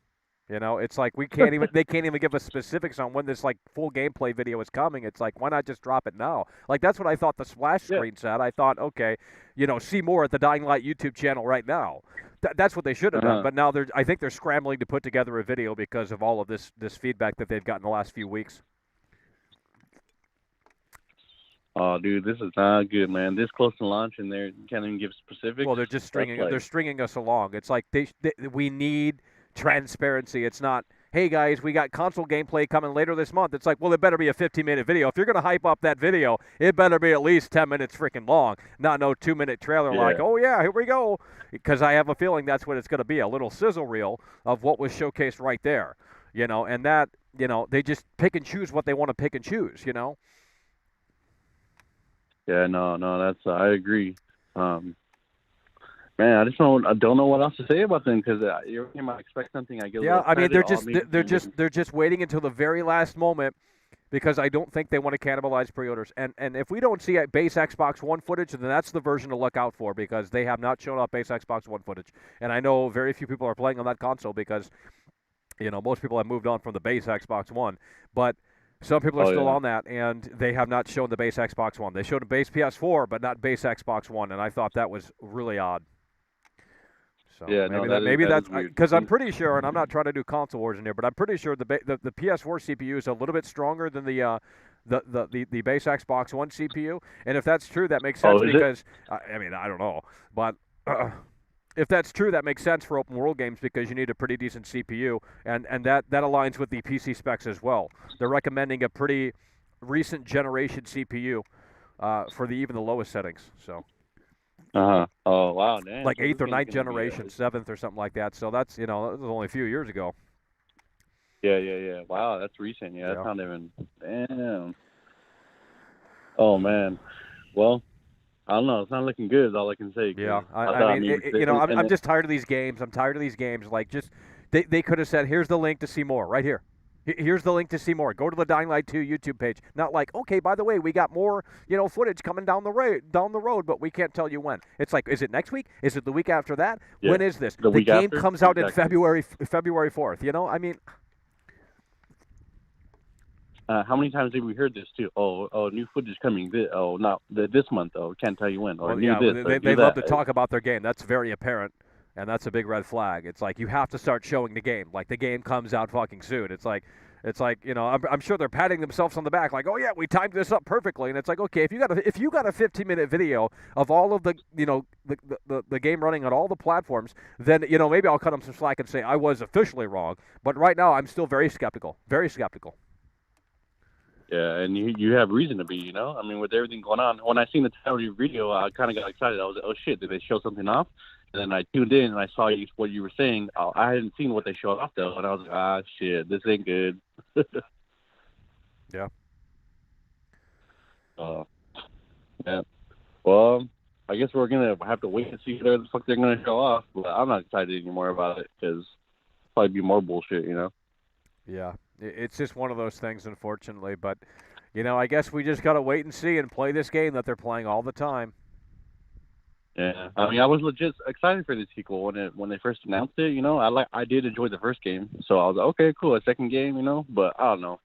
It's like they can't even give us specifics on when this full gameplay video is coming. It's like, why not just drop it now? Like, that's what I thought the splash screen said. I thought, okay, see more at the Dying Light YouTube channel right now. That's what they should have done. But now I think they're scrambling to put together a video because of all of this feedback that they've gotten the last few weeks. Oh, dude, this is not good, man. This close to launch, and they can't even give specifics. Well, they're just stringing us along. It's like we need transparency. It's not, hey guys, we got console gameplay coming later this month. It's like, well, it better be a 15-minute video. If you're going to hype up that video, it better be at least 10 minutes freaking long, not no 2-minute trailer like, oh yeah, here we go. Because I have a feeling that's what it's going to be, a little sizzle reel of what was showcased right there. And that, they just pick and choose what they want to pick and choose, Yeah, no, I agree. Man, I don't know what else to say about them because every time I expect something, I get a little excited. they're just waiting until the very last moment because I don't think they want to cannibalize pre-orders. And if we don't see base Xbox One footage, then that's the version to look out for because they have not shown up base Xbox One footage. And I know very few people are playing on that console because most people have moved on from the base Xbox One, but some people are still on that, and they have not shown the base Xbox One. They showed a base PS4, but not base Xbox One, and I thought that was really odd. So maybe that's because I'm pretty sure, and I'm not trying to do console wars in here, but I'm pretty sure the PS4 CPU is a little bit stronger than the base Xbox One CPU. And if that's true, that makes sense because I mean I don't know, but if that's true, that makes sense for open world games because you need a pretty decent CPU, and that aligns with the PC specs as well. They're recommending a pretty recent generation CPU for even the lowest settings. So. Oh wow, damn. Like So 8th this or game's 9th gonna be, generation, 7th or something like that. So that's that was only a few years ago. Yeah. Wow, that's recent. Yeah, Yeah. that's not even. Damn. Oh man. Well, I don't know. It's not looking good. Is all I can say. Yeah, I mean, I'm just tired of these games. I'm tired of these games. Like, just they could have said, "Here's the link to see more right here. Here's the link to see more. Go to the Dying Light 2 YouTube page." Not like, okay, by the way, we got more, footage coming down the road, but we can't tell you when. It's like, is it next week? Is it the week after that? Yeah. When is this? The week game after? comes out Exactly. in February 4th. I mean. How many times have we heard this too? Oh, new footage coming. Not this month. Oh, can't tell you when. Or Well, yeah, this, or they do love that. to talk about their game. That's very apparent, and that's a big red flag. It's like you have to start showing the game. Like the game comes out fucking soon. It's like I'm sure they're patting themselves on the back, like, oh yeah, we timed this up perfectly. And it's like, okay, if you got a 15-minute video of all of the the game running on all the platforms, then maybe I'll cut them some slack and say I was officially wrong. But right now, I'm still very skeptical. Very skeptical. Yeah, and you have reason to be, I mean, with everything going on. When I seen the title of your video, I kind of got excited. I was like, oh, shit, did they show something off? And then I tuned in, and I saw what you were saying. I hadn't seen what they showed off, though, and I was like, shit, this ain't good. Yeah. Yeah. Well, I guess we're going to have to wait and see what the fuck they're going to show off. But I'm not excited anymore about it, because probably be more bullshit, Yeah. It's just one of those things, unfortunately. But, I guess we just got to wait and see and play this game that they're playing all the time. Yeah, I mean, I was legit excited for the sequel when they first announced it. I did enjoy the first game, so I was like, okay, cool, a second game, But I don't know.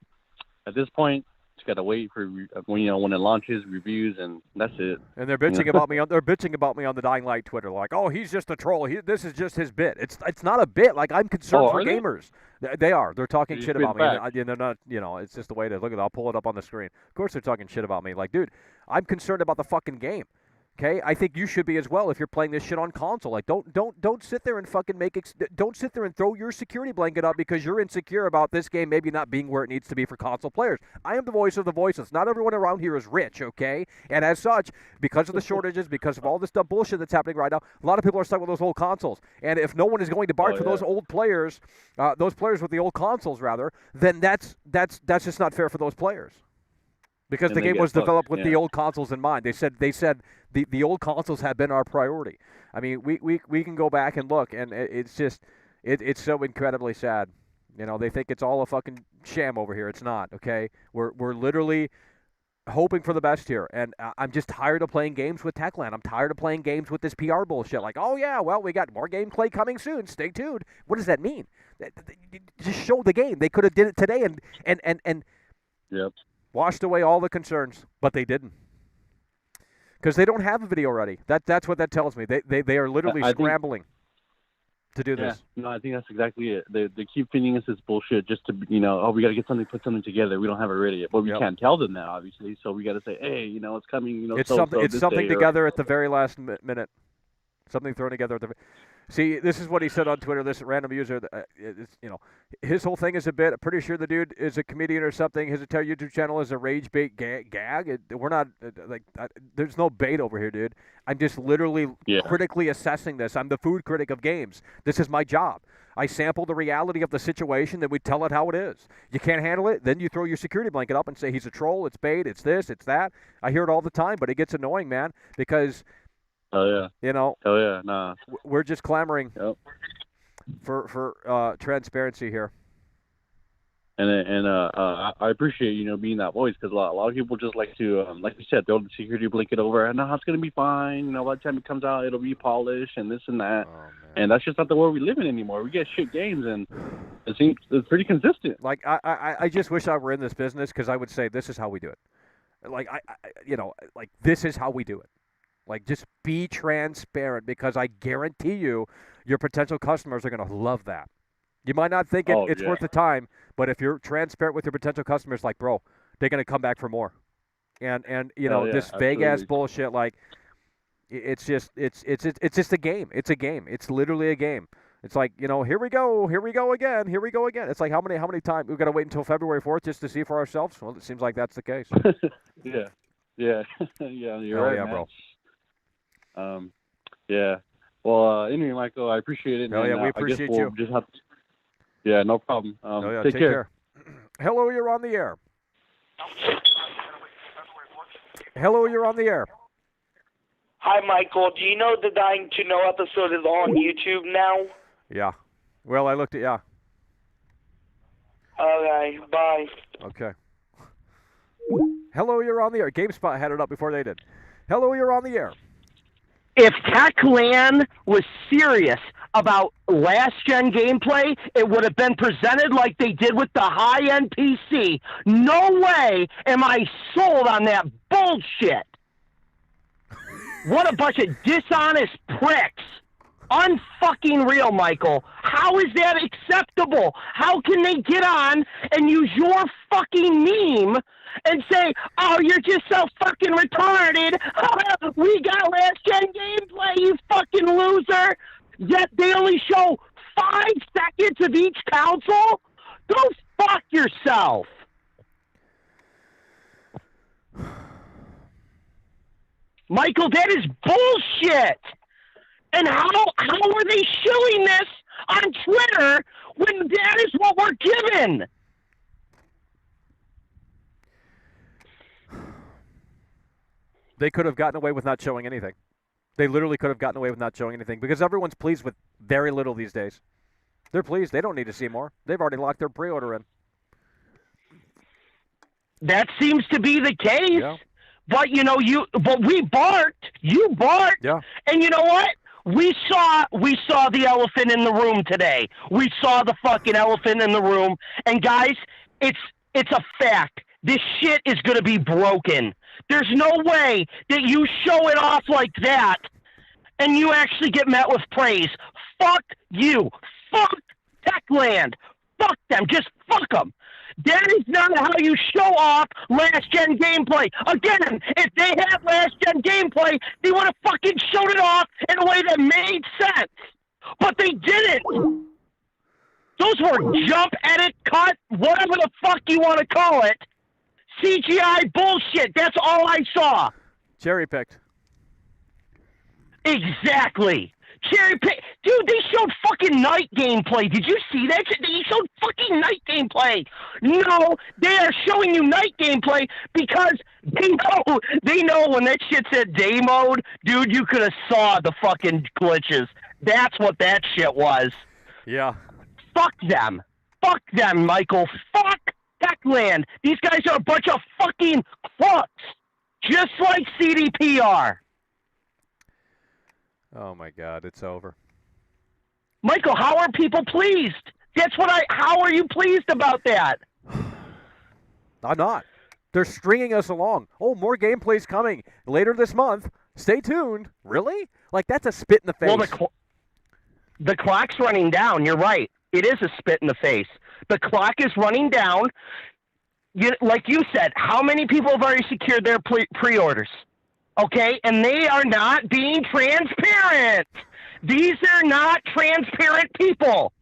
At this point, just gotta wait for when it launches, reviews, and that's it. And they're bitching about me. They're bitching about me on the Dying Light Twitter. Like, oh, he's just a troll. This is just his bit. It's not a bit. Like, I'm concerned for gamers. They are. They're talking shit about me. And they're not. It's just the way to look at it. I'll pull it up on the screen. Of course, they're talking shit about me. Like, dude, I'm concerned about the fucking game. Okay, I think you should be as well if you're playing this shit on console. Like, don't sit there and fucking don't sit there and throw your security blanket up because you're insecure about this game maybe not being where it needs to be for console players. I am the voice of the voiceless. Not everyone around here is rich, okay? And as such, because of the shortages, because of all this dumb bullshit that's happening right now, a lot of people are stuck with those old consoles. And if no one is going to bark for those old players, those players with the old consoles rather, then that's just not fair for those players. Because the game was developed with the old consoles in mind. They said the old consoles have been our priority. I mean, we can go back and look, and it's just it's so incredibly sad. They think it's all a fucking sham over here. It's not, okay? We're literally hoping for the best here, and I'm just tired of playing games with Techland. I'm tired of playing games with this PR bullshit. Like, oh yeah, well, we got more gameplay coming soon. Stay tuned. What does that mean? Just show the game. They could have did it today and Yep. Washed away all the concerns, but they didn't. Because they don't have a video ready. That's what that tells me. They are literally scrambling to do this. No, I think that's exactly it. They keep feeding us this bullshit just to, we got to put something together. We don't have it ready yet. But we can't tell them that, obviously. So we got to say, hey, it's coming, It's something together at the very last minute. Something thrown together at the. See, this is what he said on Twitter. This random user, his whole thing is a bit. I'm pretty sure the dude is a comedian or something. His entire YouTube channel is a rage bait gag. We're not there's no bait over here, dude. I'm just literally critically assessing this. I'm the food critic of games. This is my job. I sample the reality of the situation, then we tell it how it is. You can't handle it, then you throw your security blanket up and say he's a troll. It's bait. It's this. It's that. I hear it all the time, but it gets annoying, man, because. Oh yeah. Oh yeah. Nah. We're just clamoring for transparency here. And I appreciate being that voice, because a lot of people just like to like you said, throw the security blanket over and it's gonna be fine. By the time it comes out, it'll be polished and this and that. And that's just not the world we live in anymore. We get shit games, and it's pretty consistent. Like I just wish I were in this business, because I would say this is how we do it. Like like this is how we do it. Like, just be transparent, because I guarantee you your potential customers are going to love that. You might not think it's worth the time, but if you're transparent with your potential customers, like, bro, they're going to come back for more. And this vague-ass bullshit, like, it's just a game. It's a game. It's literally a game. It's like, here we go again. It's like how many times we've got to wait until February 4th just to see for ourselves? Well, it seems like that's the case. Yeah, yeah, you're right, man. Bro. Yeah. Well, anyway, Michael, I appreciate it. Oh, yeah, we appreciate I guess we'll you. Just have to... Yeah, no problem. Take care. Hello, you're on the air. Hello, you're on the air. Hi, Michael. Do you know the Dying to Know episode is on YouTube now? Yeah. Well, I looked at, yeah. Okay, bye. Okay. Hello, you're on the air. GameSpot had it up before they did. Hello, you're on the air. If Techland was serious about last-gen gameplay, it would have been presented like they did with the high-end PC. No way am I sold on that bullshit. What a bunch of dishonest pricks. Unfucking real, Michael. How is that acceptable? How can they get on and use your fucking meme and say, oh, you're just so fucking retarded. We got last-gen gameplay, you fucking loser. Yet they only show 5 seconds of each console? Go fuck yourself. Michael, that is bullshit. And how are they shilling this on Twitter when that is what we're given? They could have gotten away with not showing anything. They literally could have gotten away with not showing anything because everyone's pleased with very little these days. They're pleased. They don't need to see more. They've already locked their pre-order in. That seems to be the case. Yeah. But, but we barked. You barked. Yeah. And you know what? We saw the elephant in the room today. We saw the fucking elephant in the room. And guys, it's a fact. This shit is going to be broken. There's no way that you show it off like that and you actually get met with praise. Fuck you. Fuck Techland. Fuck them. Just fuck them. That is not how you show off last-gen gameplay. Again, if they had last-gen gameplay, they would have fucking showed it off in a way that made sense. But they didn't. Those were jump, edit, cut, whatever the fuck you want to call it. CGI bullshit. That's all I saw. Cherry-picked. Exactly. Cherry-picked. Dude, they showed fucking night gameplay. Did you see that? They showed fucking night gameplay. No, they are showing you night gameplay because they know when that shit's at day mode, dude, you could have saw the fucking glitches. That's what that shit was. Yeah. Fuck them. Fuck them, Michael. Fuck Techland. These guys are a bunch of fucking fucks. Just like CDPR. Oh my God, it's over. Michael, how are people pleased? How are you pleased about that? I'm not. They're stringing us along. Oh, more gameplay's coming later this month. Stay tuned. Really? Like, that's a spit in the face. Well, the clock's running down. You're right. It is a spit in the face. The clock is running down. Like you said, how many people have already secured their pre-orders? Okay, and they are not being transparent. These are not transparent people.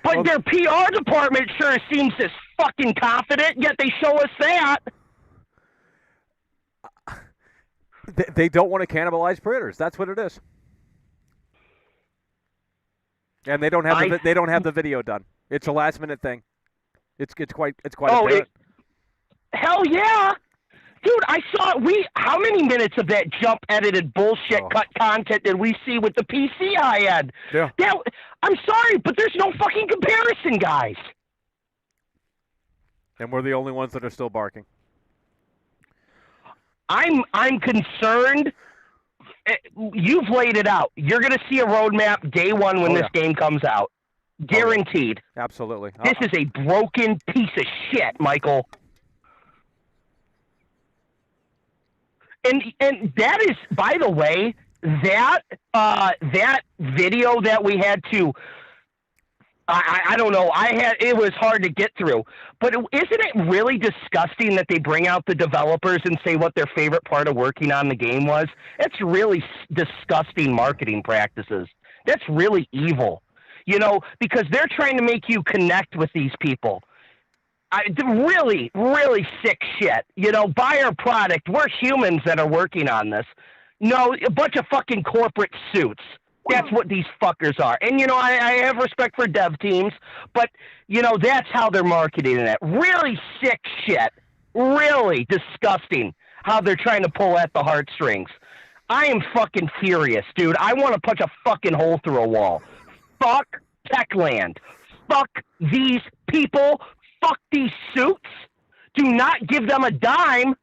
But their PR department sure seems this fucking confident, yet they show us that. They don't want to cannibalize pre-orders. That's what it is. And they don't have the video done. It's a last-minute thing. It's quite apparent. Hell yeah. Dude, I saw how many minutes of that jump edited bullshit cut content did we see with the PC high-end? Yeah. I'm sorry, but there's no fucking comparison, guys. And we're the only ones that are still barking. I'm concerned. You've laid it out. You're going to see a roadmap day one when this game comes out. Guaranteed. Absolutely. This is a broken piece of shit, Michael. And that is, by the way, that video that we had to, I don't know, it was hard to get through. But isn't it really disgusting that they bring out the developers and say what their favorite part of working on the game was? It's really disgusting marketing practices. That's really evil, you know, because they're trying to make you connect with these people. Really, really sick shit. You know, buy our product. We're humans that are working on this. No, a bunch of fucking corporate suits. That's what these fuckers are. And, you know, I have respect for dev teams, but, you know, that's how they're marketing it. Really sick shit. Really disgusting how they're trying to pull at the heartstrings. I am fucking furious, dude. I want to punch a fucking hole through a wall. Fuck Techland. Fuck these people. Fuck these suits. Do not give them a dime,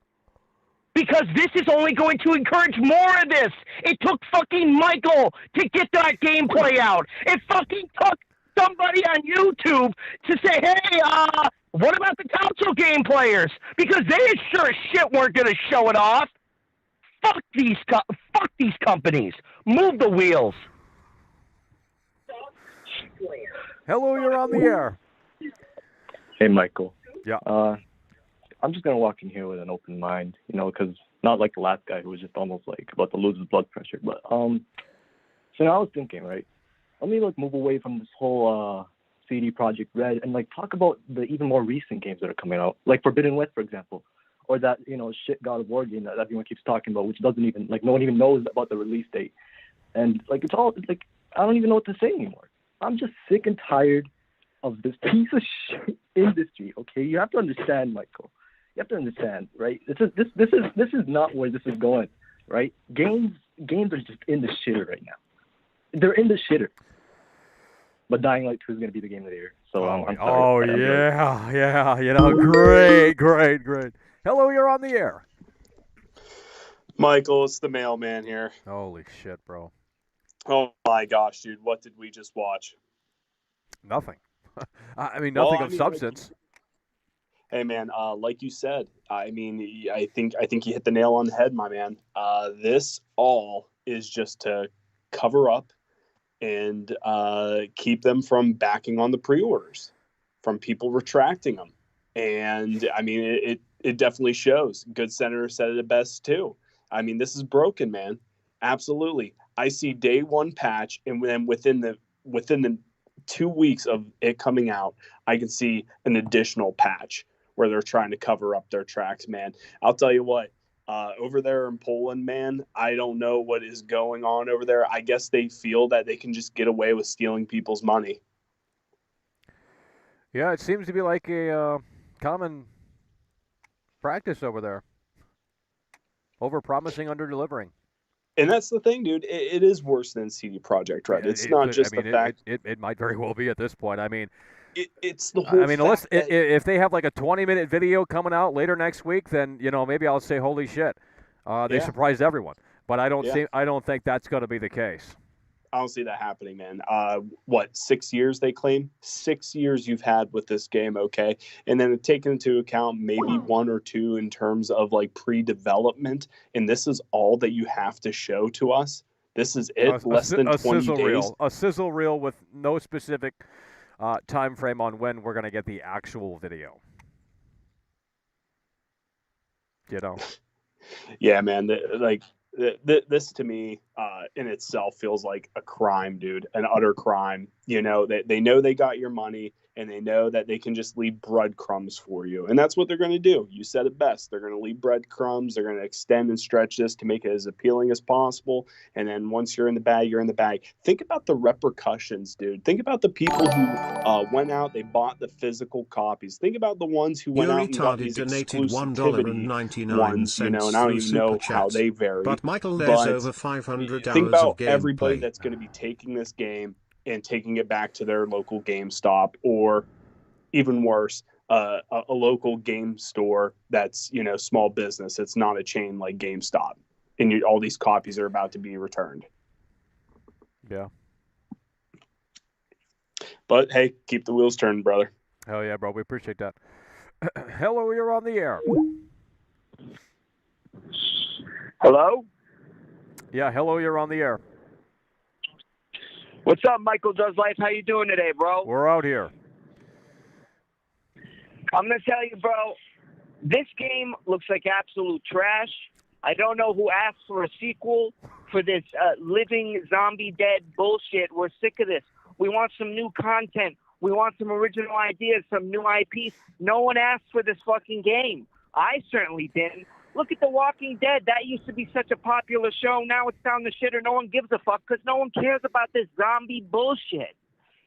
because this is only going to encourage more of this. It took fucking Michael to get that gameplay out. It fucking took somebody on YouTube to say, hey, what about the console game players? Because they sure as shit weren't going to show it off. Fuck these companies. Move the wheels. Hello, you're on the air. Hey, Michael. Yeah. I'm just going to walk in here with an open mind, you know, because not like the last guy who was just almost like about to lose his blood pressure. But so now I was thinking, right, let me like move away from this whole CD Projekt Red and like talk about the even more recent games that are coming out, like Forbidden West, for example, or that, you know, shit God of War game that everyone keeps talking about, which doesn't even, like, no one even knows about the release date. And like it's like I don't even know what to say anymore. I'm just sick and tired of this piece of shit industry. Okay, you have to understand, Michael. You have to understand, right? This is not where this is going, right? Games are just in the shitter right now. They're in the shitter. But Dying Light 2 is going to be the game of the year. So I'm sorry. Yeah. You know, great. Hello, you're on the air. Michael, it's the mailman here. Holy shit, bro. Oh my gosh, dude! What did we just watch? Nothing. I mean, nothing of substance. Hey man, like you said, I mean, I think you hit the nail on the head, my man. This all is just to cover up and keep them from backing on the pre-orders, from people retracting them. And I mean, it definitely shows. Good Senator said it best too. I mean, this is broken, man. Absolutely. I see day one patch, and then within the 2 weeks of it coming out, I can see an additional patch where they're trying to cover up their tracks, man. I'll tell you what, over there in Poland, man, I don't know what is going on over there. I guess they feel that they can just get away with stealing people's money. Yeah, it seems to be like a common practice over there. Over-promising, under-delivering. And that's the thing, dude. It is worse than CD Projekt Red. It's not just the fact. It might very well be at this point. I mean, it's the whole. I mean, if they have like a 20-minute video coming out later next week, then maybe I'll say, holy shit, they surprised everyone. But I don't think that's going to be the case. I don't see that happening, man. 6 years they claim? 6 years you've had with this game, okay? And then taken into account maybe 1 or 2 in terms of like pre-development, and this is all that you have to show to us. This is it. Less than 20 days. A sizzle reel with no specific time frame on when we're going to get the actual video. Yeah, man. This to me in itself feels like a crime, dude, an utter crime. They know they got your money, and they know that they can just leave breadcrumbs for you. And that's what they're going to do. You said it best. They're going to leave breadcrumbs. They're going to extend and stretch this to make it as appealing as possible. And then once you're in the bag, you're in the bag. Think about the repercussions, dude. Think about the people who went out, they bought the physical copies. Think about the ones who went out and got these exclusivity ones, and I don't even know how they vary. But Michael, there's over 500 hours think about of gameplay. Everybody that's going to be taking this game and taking it back to their local GameStop, or even worse, a local game store that's, small business. It's not a chain like GameStop. And all these copies are about to be returned. Yeah. But, hey, keep the wheels turning, brother. Hell yeah, bro. We appreciate that. Hello, you're on the air. Hello? Yeah, hello, you're on the air. What's up, Michael Does Life? How you doing today, bro? We're out here. I'm going to tell you, bro, this game looks like absolute trash. I don't know who asked for a sequel, for this living zombie dead bullshit. We're sick of this. We want some new content. We want some original ideas, some new IPs. No one asked for this fucking game. I certainly didn't. Look at The Walking Dead. That used to be such a popular show. Now it's down the shitter. No one gives a fuck because no one cares about this zombie bullshit.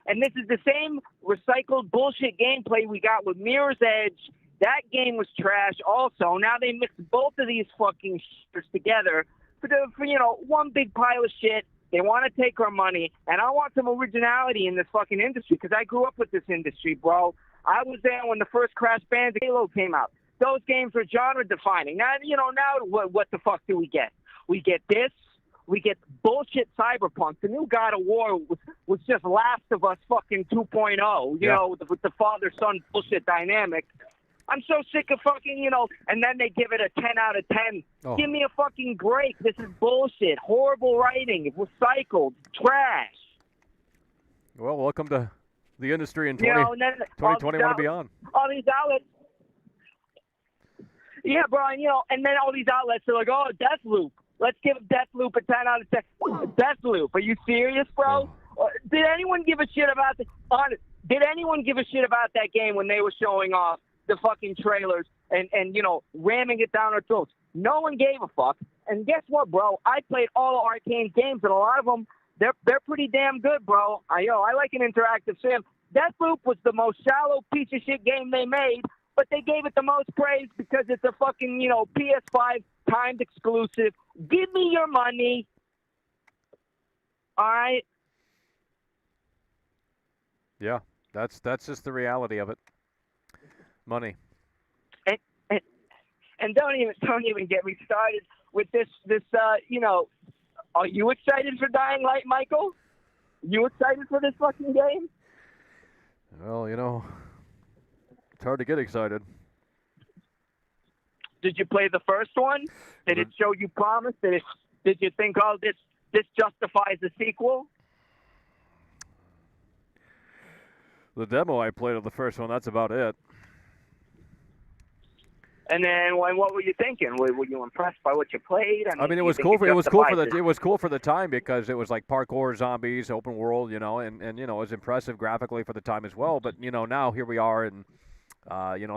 And this is the same recycled bullshit gameplay we got with Mirror's Edge. That game was trash also. Now they mix both of these fucking shitters together for one big pile of shit. They want to take our money, and I want some originality in this fucking industry because I grew up with this industry, bro. I was there when the first Crash Bandicoot Halo came out. Those games were genre-defining. Now, what the fuck do we get? We get this. We get bullshit Cyberpunk. The new God of War was just Last of Us fucking 2.0, with the father-son bullshit dynamic. I'm so sick of fucking, and then they give it a 10 out of 10. Oh. Give me a fucking break. This is bullshit. Horrible writing. Recycled. Trash. Well, welcome to the industry in 2021 and beyond. All these outlets. Yeah, bro, and then all these outlets are like, oh, Deathloop. Let's give Deathloop a 10 out of 10. Deathloop. Are you serious, bro? Did anyone give a shit about Did anyone give a shit about that game when they were showing off the fucking trailers and ramming it down our throats? No one gave a fuck. And guess what, bro? I played all of Arcane's games, and a lot of them, they're pretty damn good, bro. I like an interactive sim. Deathloop was the most shallow piece of shit game they made, but they gave it the most praise because it's a fucking, PS5 timed exclusive. Give me your money. All right? Yeah, that's just the reality of it. Money. And don't even get me started with this. Are you excited for Dying Light, Michael? You excited for this fucking game? Well, it's hard to get excited. Did you play the first one? Did it show you promise? Did you think, oh, this justifies the sequel? The demo I played of the first one, that's about it. And then, what were you thinking? Were you impressed by what you played? I mean, it was cool. It was cool for the time because it was like parkour zombies, open world, and it was impressive graphically for the time as well. But now here we are, and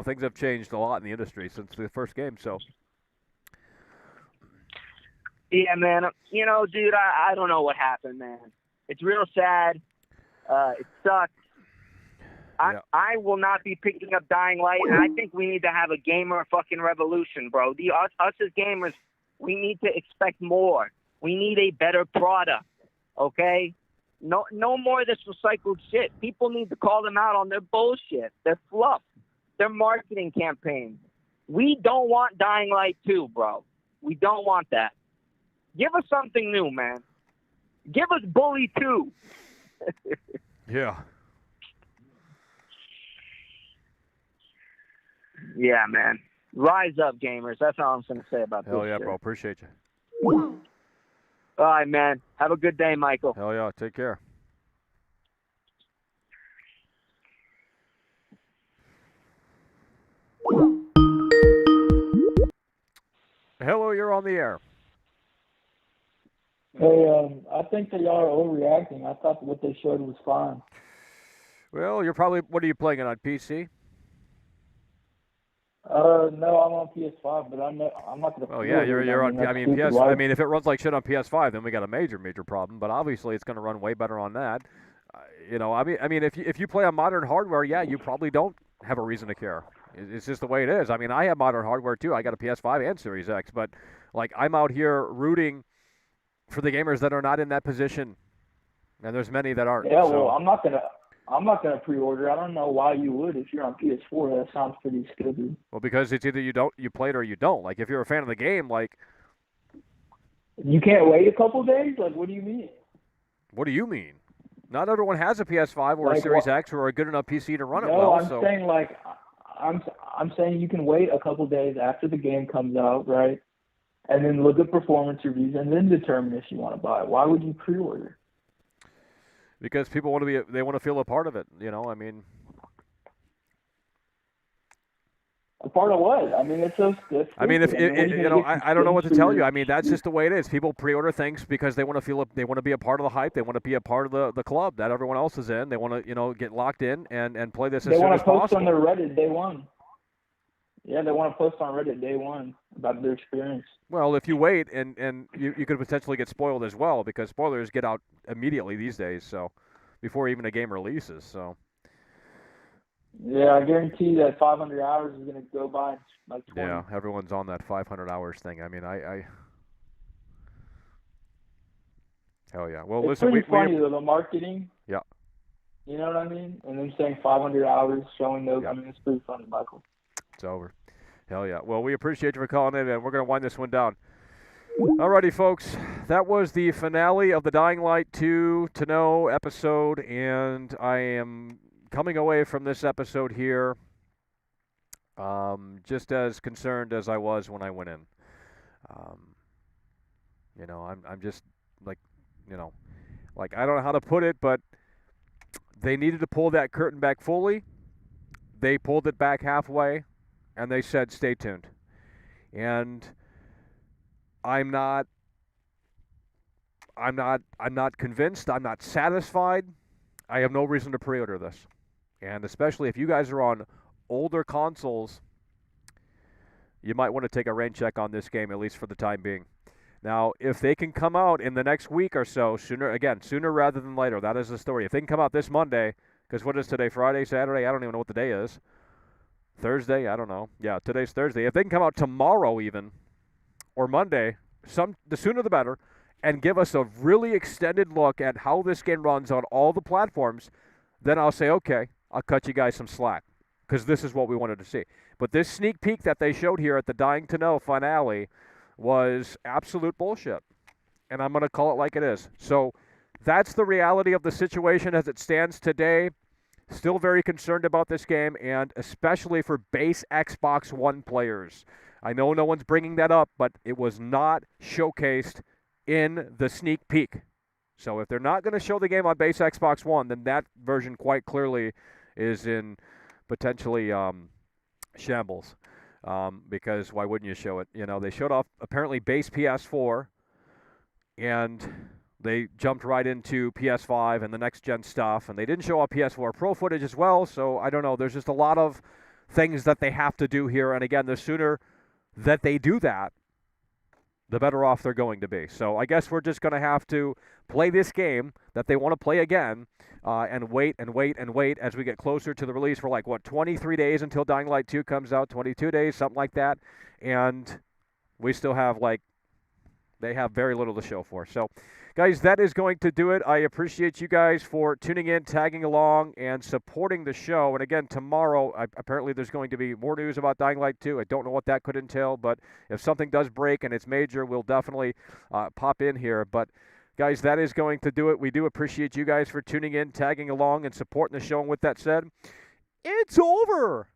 things have changed a lot in the industry since the first game. So. Yeah, man. Dude, I don't know what happened, man. It's real sad. It sucks. I will not be picking up Dying Light, and I think we need to have a gamer fucking revolution, bro. Us as gamers, we need to expect more. We need a better product, okay? No more of this recycled shit. People need to call them out on their bullshit, their fluff, their marketing campaigns. We don't want Dying Light 2, bro. We don't want that. Give us something new, man. Give us Bully 2. Yeah. Yeah, man. Rise up, gamers. That's all I'm going to say about this. Hell yeah, shit. bro. Appreciate you. All right, man. Have a good day, Michael. Hell yeah. Take care. Hello, you're on the air. Hey, I think that y'all are overreacting. I thought what they showed was fine. Well, what are you playing it on, PC? No, I'm on PS5, but I'm not going to. Oh yeah, you're on. I mean, if it runs like shit on PS5, then we got a major problem. But obviously, it's going to run way better on that. I mean, if you play on modern hardware, yeah, you probably don't have a reason to care. It's just the way it is. I mean, I have modern hardware too. I got a PS5 and Series X, but like I'm out here rooting for the gamers that are not in that position, and there's many that aren't. Yeah, well, I'm not gonna pre-order. I don't know why you would if you're on PS4. That sounds pretty stupid. Well, because it's either you play it or you don't. Like if you're a fan of the game, like you can't wait a couple days. Like what do you mean? What do you mean? Not everyone has a PS5 or a Series X or a good enough PC to run it well. No, I'm saying you can wait a couple days after the game comes out, right? And then look at performance reviews and then determine if you want to buy it. Why would you pre-order? Because people want to feel a part of it, I mean, A part of what? I mean, it's so stiff. I mean, if what are you you gonna know, get I don't know what to tell you. your- I mean, that's just the way it is. People pre-order things because they want to feel, they want to be a part of the hype. They want to be a part of the club that everyone else is in. They want to, get locked in and play this as They soon want as to post possible. on their Reddit day one. Yeah, they want to post on Reddit day one about their experience. Well, if you wait, and you could potentially get spoiled as well, because spoilers get out immediately these days. So before even a game releases. So. Yeah, I guarantee that 500 hours is going to go by in like 20. Yeah, everyone's on that 500 hours thing. I mean, hell yeah. Well, It's listen, pretty funny though, the marketing. Yeah. You know what I mean? And then saying 500 hours, showing those. I mean, it's pretty funny, Michael. It's over. Hell yeah. Well, we appreciate you for calling in, and we're going to wind this one down. Alrighty, folks. That was the finale of the Dying Light 2 to Know episode, and I am coming away from this episode here just as concerned as I was when I went in. I'm just like, I don't know how to put it, but they needed to pull that curtain back fully. They pulled it back halfway, and they said, stay tuned. And I'm not convinced. I'm not satisfied. I have no reason to pre-order this. And especially if you guys are on older consoles, you might want to take a rain check on this game, at least for the time being. Now, if they can come out in the next week or so, sooner rather than later, that is the story. If they can come out this Monday, because what is today, Friday, Saturday? I don't even know what the day is. Thursday? I don't know. Yeah, today's Thursday. If they can come out tomorrow even, or Monday, the sooner the better, and give us a really extended look at how this game runs on all the platforms, then I'll say, okay, I'll cut you guys some slack, because this is what we wanted to see. But this sneak peek that they showed here at the Dying to Know finale was absolute bullshit, and I'm going to call it like it is. So that's the reality of the situation as it stands today. Still very concerned about this game, and especially for base Xbox One players. I know no one's bringing that up, but it was not showcased in the sneak peek. So if they're not going to show the game on base Xbox One, then that version quite clearly is in potentially shambles. Because why wouldn't you show it? They showed off apparently base PS4, and they jumped right into PS5 and the next-gen stuff, and they didn't show off PS4 Pro footage as well, so I don't know. There's just a lot of things that they have to do here, and again, the sooner that they do that, the better off they're going to be. So I guess we're just going to have to play this game that they want to play again and wait as we get closer to the release for 23 days until Dying Light 2 comes out, 22 days, something like that. And we still have, they have very little to show for. So, guys, that is going to do it. I appreciate you guys for tuning in, tagging along, and supporting the show. And again, tomorrow, apparently there's going to be more news about Dying Light 2. I don't know what that could entail, but if something does break and it's major, we'll definitely pop in here. But, guys, that is going to do it. We do appreciate you guys for tuning in, tagging along, and supporting the show. And with that said, it's over.